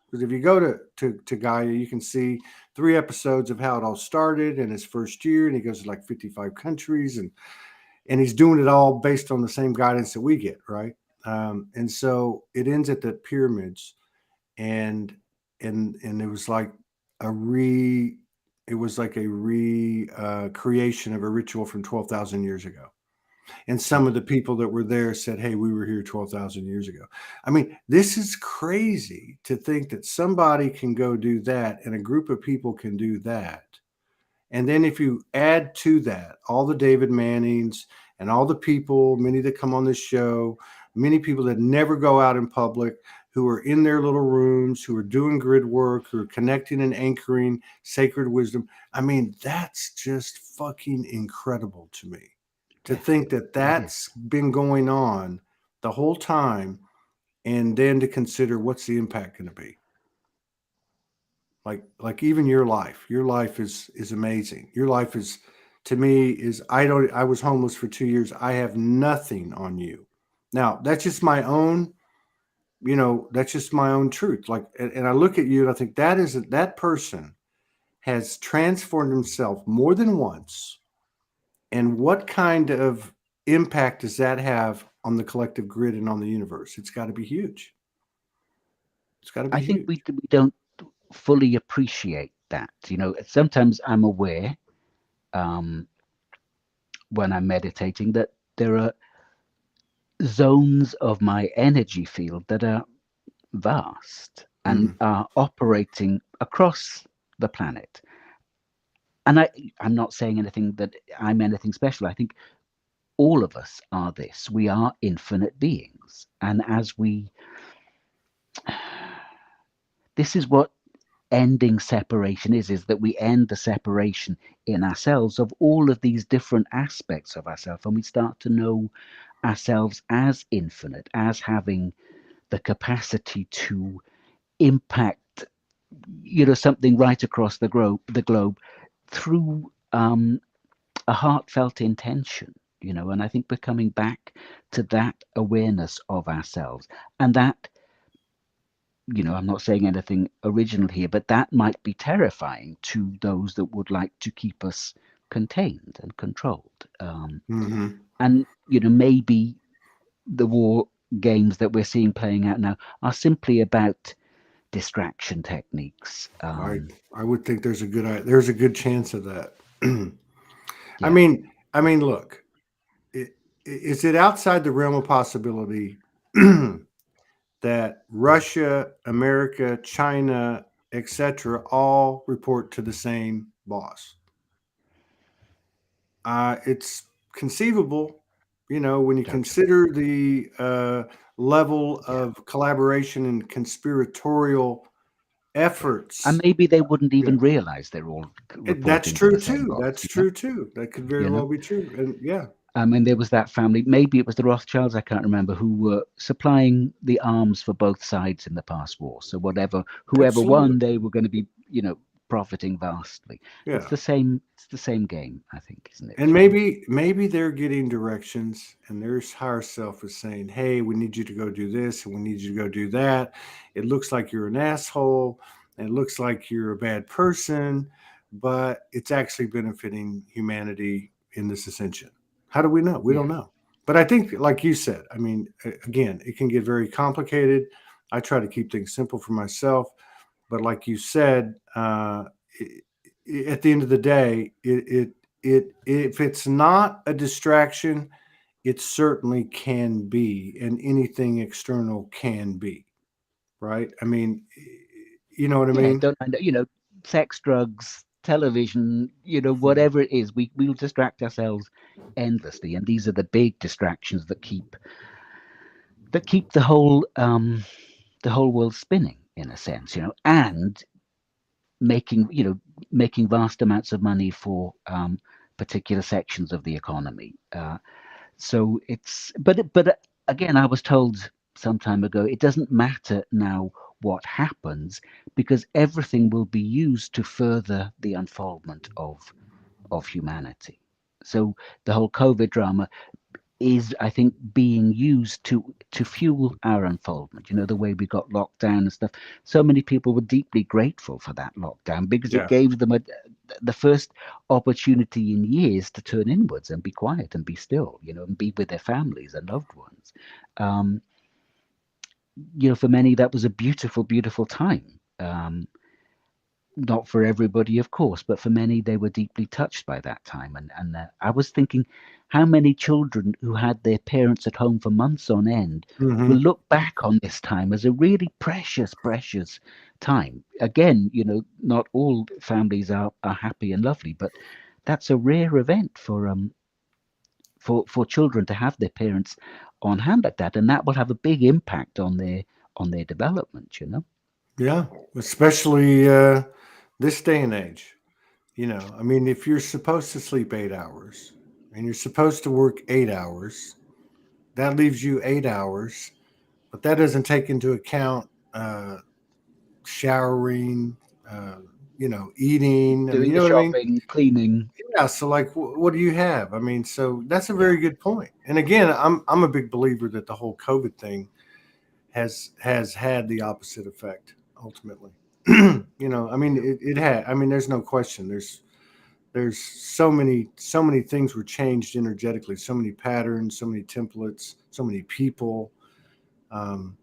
because if you go to Gaia, you can see 3 episodes of how it all started in his first year, and he goes to like 55 countries, and he's doing it all based on the same guidance that we get, right? And so it ends at the pyramids, and and it was like a re it was like a re creation of a ritual from 12,000 years ago. And some Mm. of the people that were there said, hey, we were here 12,000 years ago. I mean, this is crazy to think that somebody can go do that, and a group of people can do that. And then if you add to that all the David Mannings and all the people, many that come on this show, many people that never go out in public, who are in their little rooms, who are doing grid work, who are connecting and anchoring sacred wisdom. I mean, that's just fucking incredible to me, to think that Definitely, it is. that's been going on the whole time, and then to consider what's the impact going to be. Like even your life is amazing. Your life is, to me, is I was homeless for 2 years. I have nothing on you. Now that's just my own, that's just my own truth. Like, and I look at you and I think that person has transformed himself more than once. And what kind of impact does that have on the collective grid and on the universe? It's got to be huge. It's got to I be think huge. we don't fully appreciate that. Sometimes I'm aware, um, when I'm meditating, that there are zones of my energy field that are vast and Mm. are operating across the planet. And I'm not saying anything that I'm anything special. I think all of us are this. We are infinite beings. And this is what ending separation is that we end the separation in ourselves of all of these different aspects of ourselves, and we start to know ourselves as infinite, as having the capacity to impact something right across the globe through a heartfelt intention. And I think we're coming back to that awareness of ourselves, and that, I'm not saying anything original here, but that might be terrifying to those that would like to keep us contained and controlled. Hmm. And maybe the war games that we're seeing playing out now are simply about distraction techniques. I I would think there's a good chance of that. I Yeah, mean, look, is it outside the realm of possibility that Russia, America, China, etc., all report to the same boss? It's conceivable, when you totally. consider the level Yeah. of collaboration and conspiratorial Yeah. And efforts. maybe they wouldn't Yeah, even realize they're all that's reporting to true the same too. boss, That's true too. That could very you well know? be true. And yeah, I mean, there was that family, maybe it was the Rothschilds, I can't remember, who were supplying the arms for both sides in the past war. So whoever absolutely. won, they were going to be, profiting vastly. Yeah. It's the same game, I think, isn't And it? maybe they're getting directions, and their higher self is saying, "Hey, we need you to go do this, and we need you to go do that. It looks like you're an asshole, and it looks like you're a bad person, but it's actually benefiting humanity in this ascension." How do we know? We don't Yeah. know. But I think, like you said, I mean, again, it can get very complicated. I try to keep things simple for myself, but like you said, at the end of the day, it if it's not a distraction, it certainly can be, and anything external can be, right? I mean, you know what I Yeah, mean? don't mind, sex, drugs, television, Mhm. whatever it is, we'll distract ourselves endlessly. And these are the big distractions that keep the whole world spinning in a sense, and making making vast amounts of money for particular sections of the economy. So it's but again, I was told some time ago it doesn't matter now what happens, because everything will be used to further the unfoldment of humanity. So the whole COVID drama is, I think, being used to fuel our unfoldment. The way we got locked down and stuff. So many people were deeply grateful for that lockdown, because it Yeah, gave them the first opportunity in years to turn inwards and be quiet and be still, and be with their families and loved ones. Um, for many, that was a beautiful, beautiful time. Not for everybody, of course, but for many, they were deeply touched by that time. And I was thinking, how many children who had their parents at home for months on end will hmm, look back on this time as a really precious, precious time. Again, not all families are happy and lovely, but that's a rare event for children to have their parents on hand like that, and that will have a big impact on their development. yeah. Especially this day and age. I mean, if you're supposed to sleep 8 hours and you're supposed to work 8 hours, that leaves you 8 hours, but that doesn't take into account showering, uh, eating. I mean, Doing you the know what I mean? shopping, cleaning. Yeah. So, like, what do you have? I mean, so that's a Yeah. very good point. And again, I'm a big believer that the whole COVID thing has had the opposite effect ultimately. I mean, it had. I mean, there's no question. There's so many things were changed energetically. So many patterns, so many templates, so many people. Um,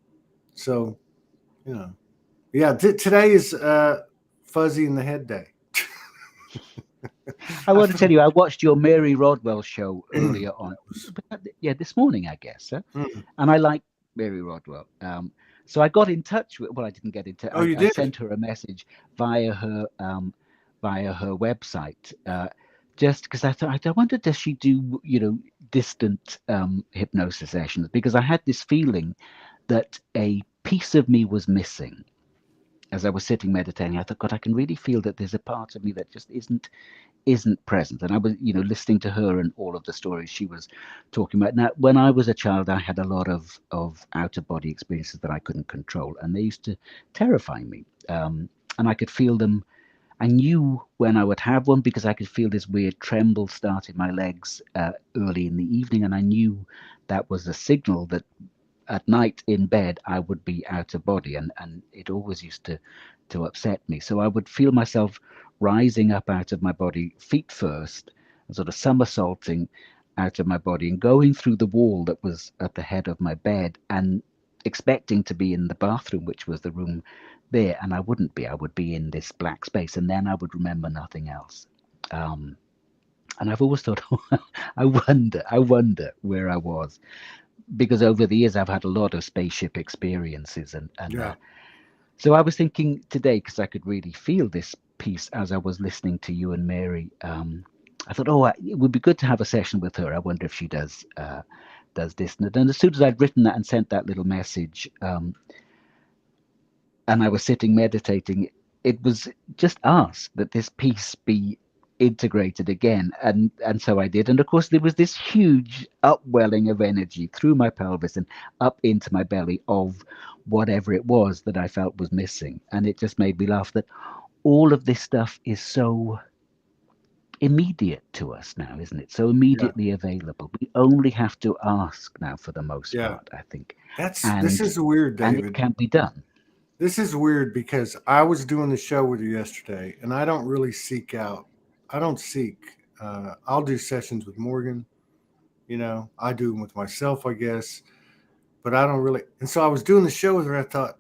so you know, yeah. Today is fuzzy in the head day. I I want to feel tell you, I watched your Mary Rodwell show that earlier on. was. Yeah, this morning, I guess. Huh? Mm. And I like Mary Rodwell. So I got in touch with. Well, I didn't get in touch. Oh, I, you I did? sent her a message via her website. Just because I thought, I wonder, does she do distant hypnosis sessions? Because I had this feeling that a piece of me was missing as I was sitting meditating. I thought, God, I can really feel that there's a part of me that just isn't present. And I was, listening to her and all of the stories she was talking about. Now, when I was a child, I had a lot of out of body experiences that I couldn't control, and they used to terrify me. And I could feel them. I knew when I would have one because I could feel this weird tremble start in my legs early in the evening, and I knew that was a signal that at night in bed I would be out of body, and it always used to upset me. So I would feel myself rising up out of my body, feet first, and sort of somersaulting out of my body and going through the wall that was at the head of my bed and expecting to be in the bathroom, which was the room there, and I wouldn't be. I would be in this black space, and then I would remember nothing else. Um, and I've always thought, I wonder where I was, because over the years I've had a lot of spaceship experiences, and Yeah. so I was thinking today, because I could really feel this piece as I was listening to you and Mary. I thought, oh, it would be good to have a session with her. I wonder if she does this. And as soon as I'd written that and sent that little message, and I was sitting meditating, it was just asked that this piece be integrated again, and so I did. And of course there was this huge upwelling of energy through my pelvis and up into my belly of whatever it was that I felt was missing. And it just made me laugh that all of this stuff is so immediate to us now, isn't it? So Yeah. immediately available. We only have to ask now, for the most Yeah. part, I think. This and is weird, and it David. can be done. This is weird because I was doing the show with you yesterday, and I don't really seek out. I don't seek. I'll do sessions with Morgan. I do them with myself, I guess, but I don't really. And so I was doing the show with her. I thought,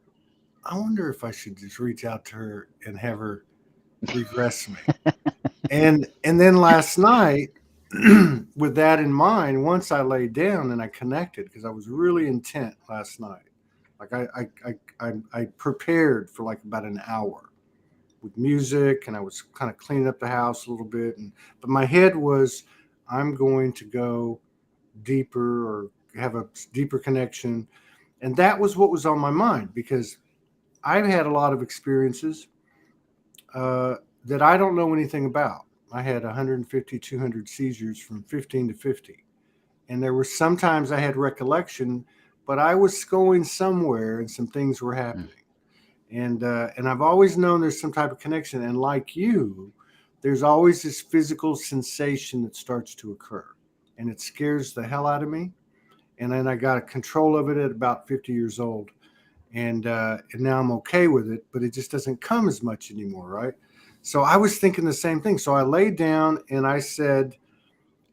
I wonder if I should just reach out to her and have her regress me. And then last night, with that in mind, once I laid down and I connected because I was really intent last night. Like I prepared for like about an hour with music, and I was kind of cleaning up the house a little bit, but my head was, I'm going to go deeper or have a deeper connection, and that was what was on my mind because I've had a lot of experiences uh, that I don't know anything about. I had 150, 200 seizures from 15 to 50. And there were sometimes I had recollection, but I was going somewhere and some things were Mm, happening. And I've always known there's some type of connection. And like you, there's always this physical sensation that starts to occur, and it scares the hell out of me. And then I got a control of it at about 50 years old, and now I'm okay with it, but it just doesn't come as much anymore, right? So I was thinking the same thing. So I laid down and I said,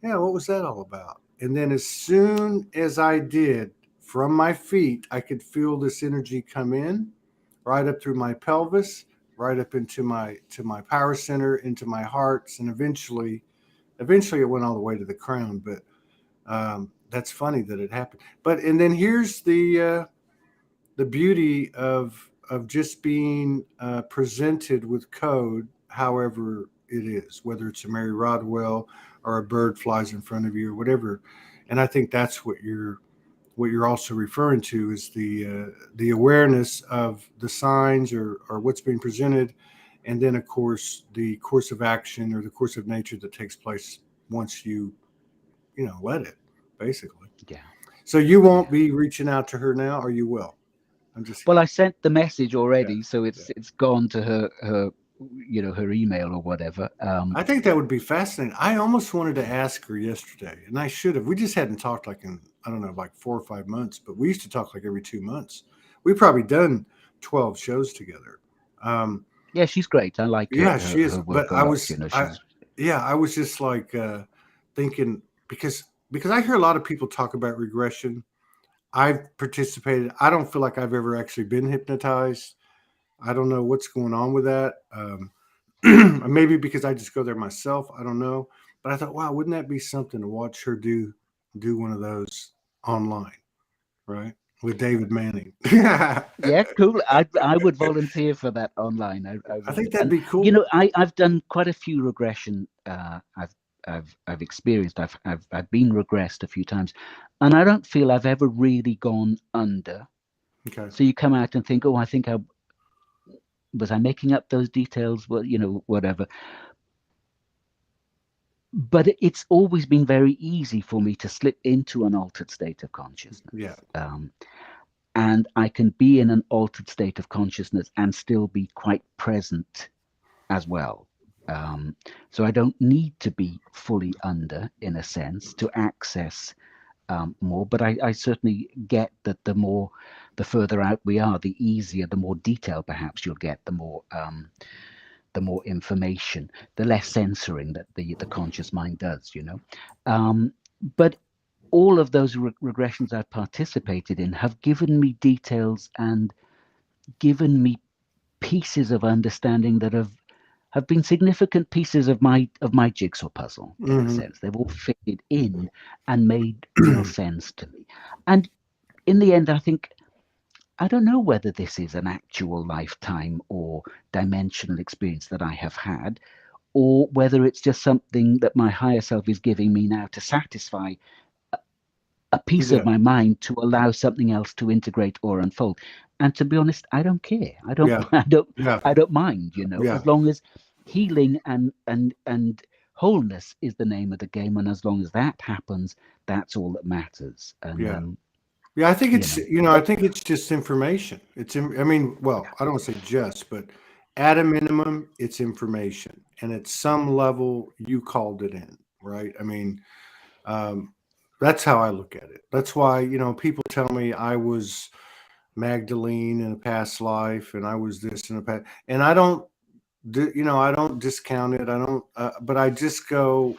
"Yeah, what was that all about?" And then as soon as I did, from my feet, I could feel this energy come in, right up through my pelvis, right up into my power center, into my hearts, and eventually it went all the way to the crown. But that's funny that it happened. But and then here's the beauty of just being presented with code, however it is, whether it's a Mary Rodwell or a bird flies in front of you or whatever. And I think that's what you're also referring to is the awareness of the signs or what's being presented, and then of course the course of action or the course of nature that takes place once you let it, basically. yeah, So you won't yeah. be reaching out to her now, or you will? I'm just Well, I sent the message Yeah, already, so yeah. it's gone to her her email or whatever. I think that would be fascinating. I almost wanted to ask her yesterday, and I should have. We just hadn't talked like in, I don't know, like 4 or 5 months, but we used to talk like every 2 months. We've probably done 12 shows together. Um, Yeah, she's great. I like yeah, she is. her But work a lot. You know, she's I was just like thinking because I hear a lot of people talk about regression. I've participated. I don't feel like I've ever actually been hypnotized. I don't know what's going on with that. Maybe because I just go there myself. I don't know. But I thought, wow, wouldn't that be something to watch her do one of those online, right? With David Manning. I yeah, cool. I would volunteer for that online. I think would. that'd And be you know, cool. I've done quite a few regression. I've experienced. I've been regressed a few times, and I don't feel I've ever really gone under. Okay. So you come out and think, oh, I think I was I making up those details. Well, whatever. But it's always been very easy for me to slip into an altered state of Yeah. consciousness. And I can be in an altered state of consciousness and still be quite present as well. Um, so I don't need to be fully under, in a sense, to access more. But I certainly get that the further out we are, the easier, the more detail perhaps you'll get, the more information, the less censoring that the conscious mind does. But all of those regressions I've participated in have given me details and given me pieces of understanding that have been significant pieces of my jigsaw puzzle, in a Hmm. sense. They've all fitted in and made real sense to me. And in the end, I think I don't know whether this is an actual lifetime or dimensional experience that I have had, or whether it's just something that my higher self is giving me now to satisfy a piece of Yeah, my mind to allow something else to integrate or unfold. And to be honest, I don't care. I don't yeah, I don't yeah, I don't mind, yeah, as long as healing and wholeness is the name of the game, and as long as that happens, that's all that matters. And yeah. Yeah, I think you it's, know, I think it's just information. I mean, well, I don't want to say just, but at a minimum, it's information. And at some level, you called it in, right? I mean, um, that's how I look at it. That's why, people tell me I was Magdalene in a past life and I was this in a past, and I don't, I don't discount it. I don't, but I just go,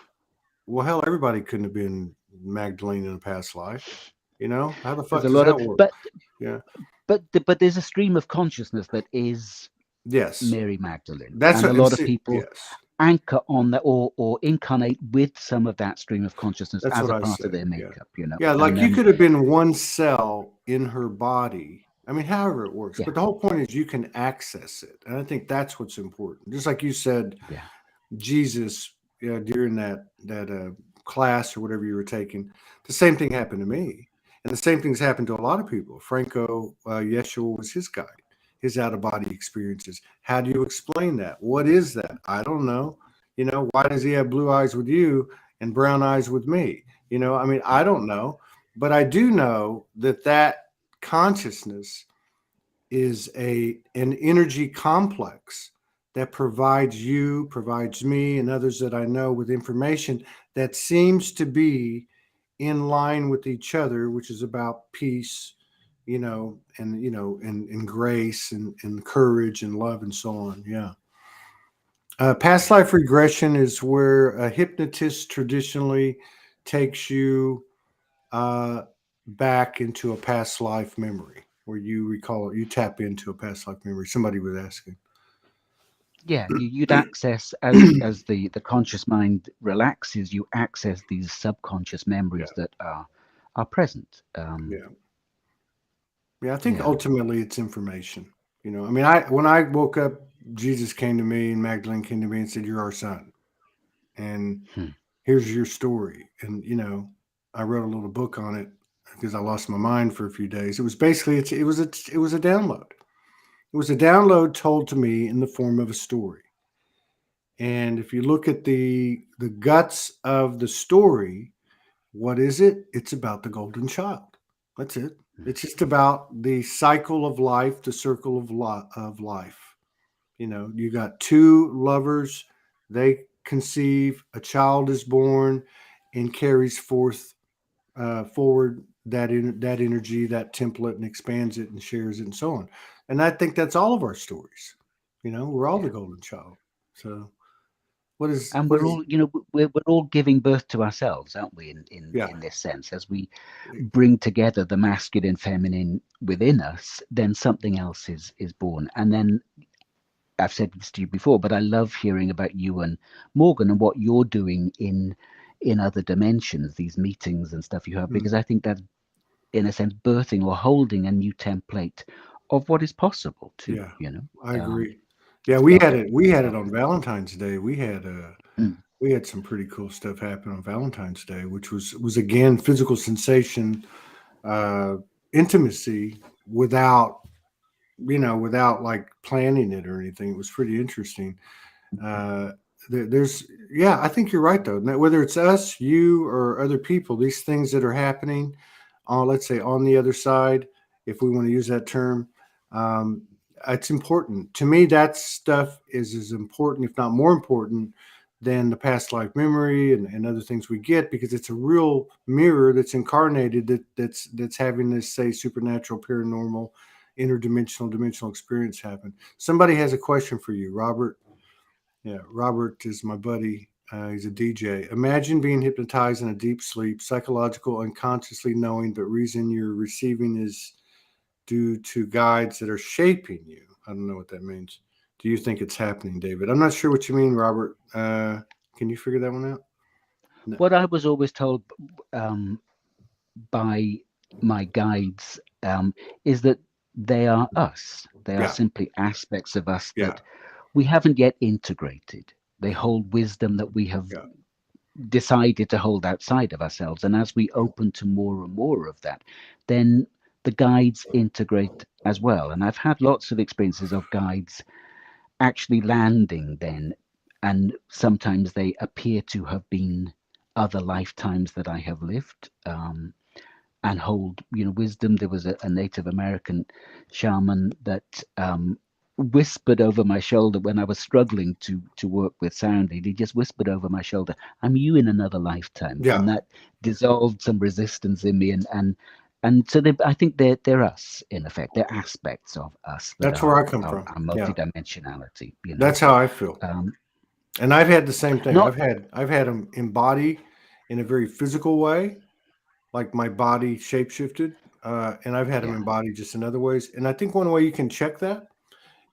well, hell, everybody couldn't have been Magdalene in a past life. How the there's fuck a does lot of that work? but Yeah. but there's a stream of consciousness that is Yes. Mary Magdalene, That's and what, a and lot of see, people yes. anchor on that or incarnate with some of that stream of consciousness That's as what a I part of say. their Yeah. makeup. Yeah. And Like you could have been one cell in her body. I mean, however it works. yeah, But the whole point is you can access it. And I think that's what's important. Just like you said, yeah, Jesus, during that class or whatever you were taking, the same thing happened to me, and the same things happened to a lot of people. Franco, Yeshua was his guide, his out of body experiences. How do you explain that? What is that? I don't know. Why does he have blue eyes with you and brown eyes with me? I mean, I don't know, but I do know that consciousness is an energy complex that provides me and others that I know with information that seems to be in line with each other, which is about peace, and grace and courage and love and so on. Yeah. Past life regression is where a hypnotist traditionally takes you uh, back into a past life memory where you tap into a past life memory. Somebody was asking. yeah. You'd access as the conscious mind relaxes, you access these subconscious Yeah, memories that are present. yeah, yeah. I think Yeah. ultimately it's information. I mean, I when I woke up, Jesus came to me and Magdalene came to me and said, "You're our son, and Hmm. here's your story." And I wrote a little book on it because I lost my mind for a few days. It was basically it was a download. It was a download told to me in the form of a story. And if you look at the guts of the story, what is it? It's about the golden child. That's it. It's just about the cycle of life, the circle of life. You got two lovers, they conceive, a child is born, and carries forward that energy, that template, and expands it and shares it and so on. And I think that's all of our stories. We're all the Yeah. golden child. So what is And what we're is all, we're all giving birth to ourselves, aren't we? yeah. In this sense, as we bring together the masculine, feminine within us, then something else is born. And then I've said this to you before, but I love hearing about you and Morgan and what you're doing in other dimensions, these meetings and stuff you have, Mm, because I think that's in a sense birthing or holding a new template of what is possible too. yeah, I Um, agree. Yeah, so we had it so on Valentine's Day. mm, We had some pretty cool stuff happen on Valentine's Day, which was again physical sensation, uh, intimacy without without like planning it or anything. It was pretty interesting. Uh, there's yeah, I think you're right though. Now, whether it's us, you, or other people, these things that are happening on, let's say, on the other side, if we want to use that term, um, it's important to me. That stuff is as important, if not more important, than the past life memory and other things we get, because it's a real mirror that's incarnated, that's having this, say, supernatural, paranormal, interdimensional, dimensional experience happen. Somebody has a question for you, Robert. Yeah, Robert is my buddy. He's a DJ. Imagine being hypnotized in a deep sleep, psychological, unconsciously knowing, but reason you're receiving is due to guides that are shaping you. I don't know what that means. Do you think it's happening, David? I'm not sure what you mean, Robert. Can you figure that one out? No. What I was always told um, by my guides is that they are us. They are Yeah, simply aspects of us yeah, that we haven't yet integrated. They hold wisdom that we have yeah, decided to hold outside of ourselves. And as we open to more and more of that, then the guides integrate as well. And I've had lots of experiences of guides actually landing then, and sometimes they appear to have been other lifetimes that I have lived. And hold, wisdom. There was a Native American shaman that whispered over my shoulder when I was struggling to work with sound. He just whispered over my shoulder, "I'm you in another lifetime," yeah. and that dissolved some resistance in me. And so I think they're us in effect. They're aspects of us that That's where are I come our from. Yeah, multidimensionality. that's how I feel. Um, And I've had the same thing. not I've had them embody in a very physical way, like my body shapeshifted, and I've had them Yeah, embody just in other ways. And I think one way you can check that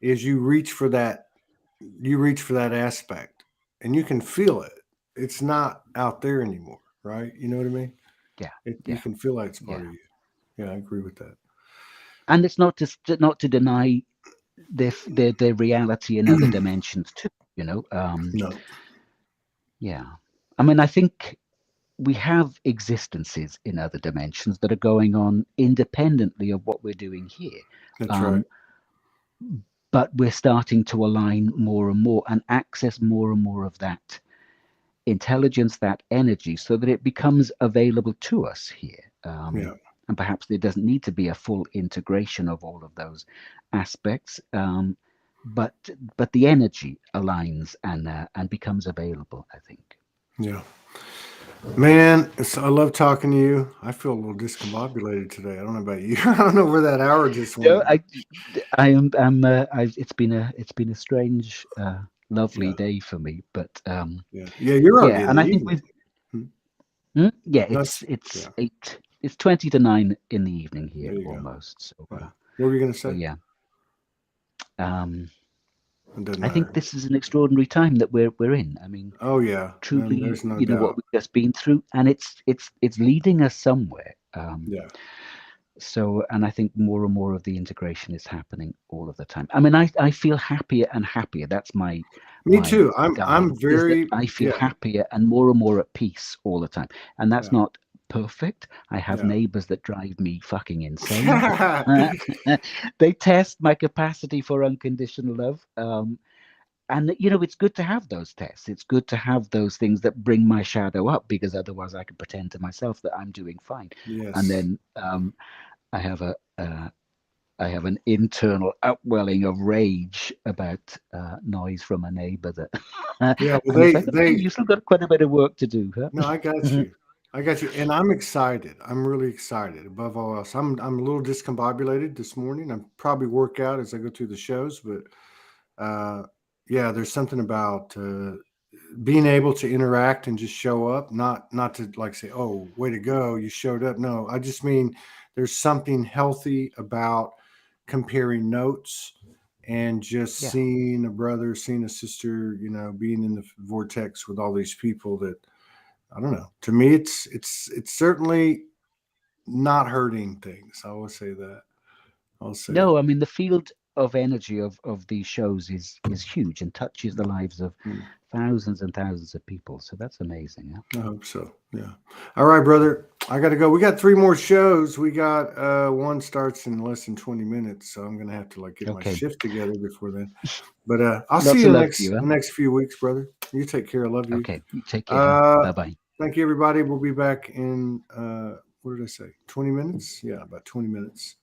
is you reach for that. You reach for that aspect, and you can feel it. It's not out there anymore, right? You know what I mean? yeah, You yeah, can feel like it's part of yeah. you. Yeah, I agree with that. And it's not to deny their reality in other dimensions too. No. Yeah. I mean, I think we have existences in other dimensions that are going on independently of what we're doing here. That's right. Um, but we're starting to align more and more and access more and more of that intelligence, that energy, so that it becomes available to us here. Yeah. And perhaps there doesn't need to be a full integration of all of those aspects, but but the energy aligns and becomes available, I think. Yeah. Man, I love talking to you. I feel a little discombobulated today. I don't know about you. I don't know where that hour just No, went. I am. It's been a strange, lovely Yeah. day for me. But Yeah. Yeah. You're yeah, already in and the I think evening. with Hmm. yeah, That's, it's yeah. 8. It's 20 to 9 in the evening here There you go. almost. So Yeah. What were you going to so say? yeah, um, It doesn't I think matter. this is an extraordinary time that we're in. I mean, Oh, yeah. Man, truly, there's no what doubt. we've just been through, and it's leading us somewhere. Yeah. So, and I think more and more of the integration is happening all of the time. I mean, I feel happier and happier. That's Me my too. I'm guide, is that very, I feel yeah. happier and more at peace all the time. And that's Yeah. not perfect. I have Yeah. neighbors that drive me fucking insane. They test my capacity for unconditional love. And it's good to have those tests. It's good to have those things that bring my shadow up, because otherwise I can pretend to myself that I'm doing fine. And Yes. then I have I have an internal upwelling of rage about noise from a neighbour that, Yeah. Well, and it's like, okay, you still got quite a bit of work to do, no, I got huh? you. I got you. And I'm excited. I'm really excited above all else. I'm a little discombobulated this morning. I'm probably work out as I go through the shows, but uh, yeah, there's something about being able to interact and just show up, not to like say, "Oh, way to go, you showed up." No, I just mean there's something healthy about comparing notes and just Yeah. seeing a brother, seeing a sister, being in the vortex with all these people that I don't know. To me, it's certainly not hurting things. I will say that. I'll say that. No, I mean, the field of energy of these shows is huge and touches the lives of Mm, thousands and thousands of people. So that's amazing. Huh? I hope so. Yeah. All right, brother. I got to go. We got three more shows. We got one starts in less than 20 minutes, so I'm gonna have to like get my Okay. shift together before then. But I'll see Lots you of the love to next you. Huh? the next few weeks, brother. You take care. I love you. Okay. You take care. Huh? Uh, Bye bye. thank you, everybody. We'll be back in what did I say? 20 minutes? Yeah, about 20 minutes.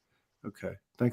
Okay.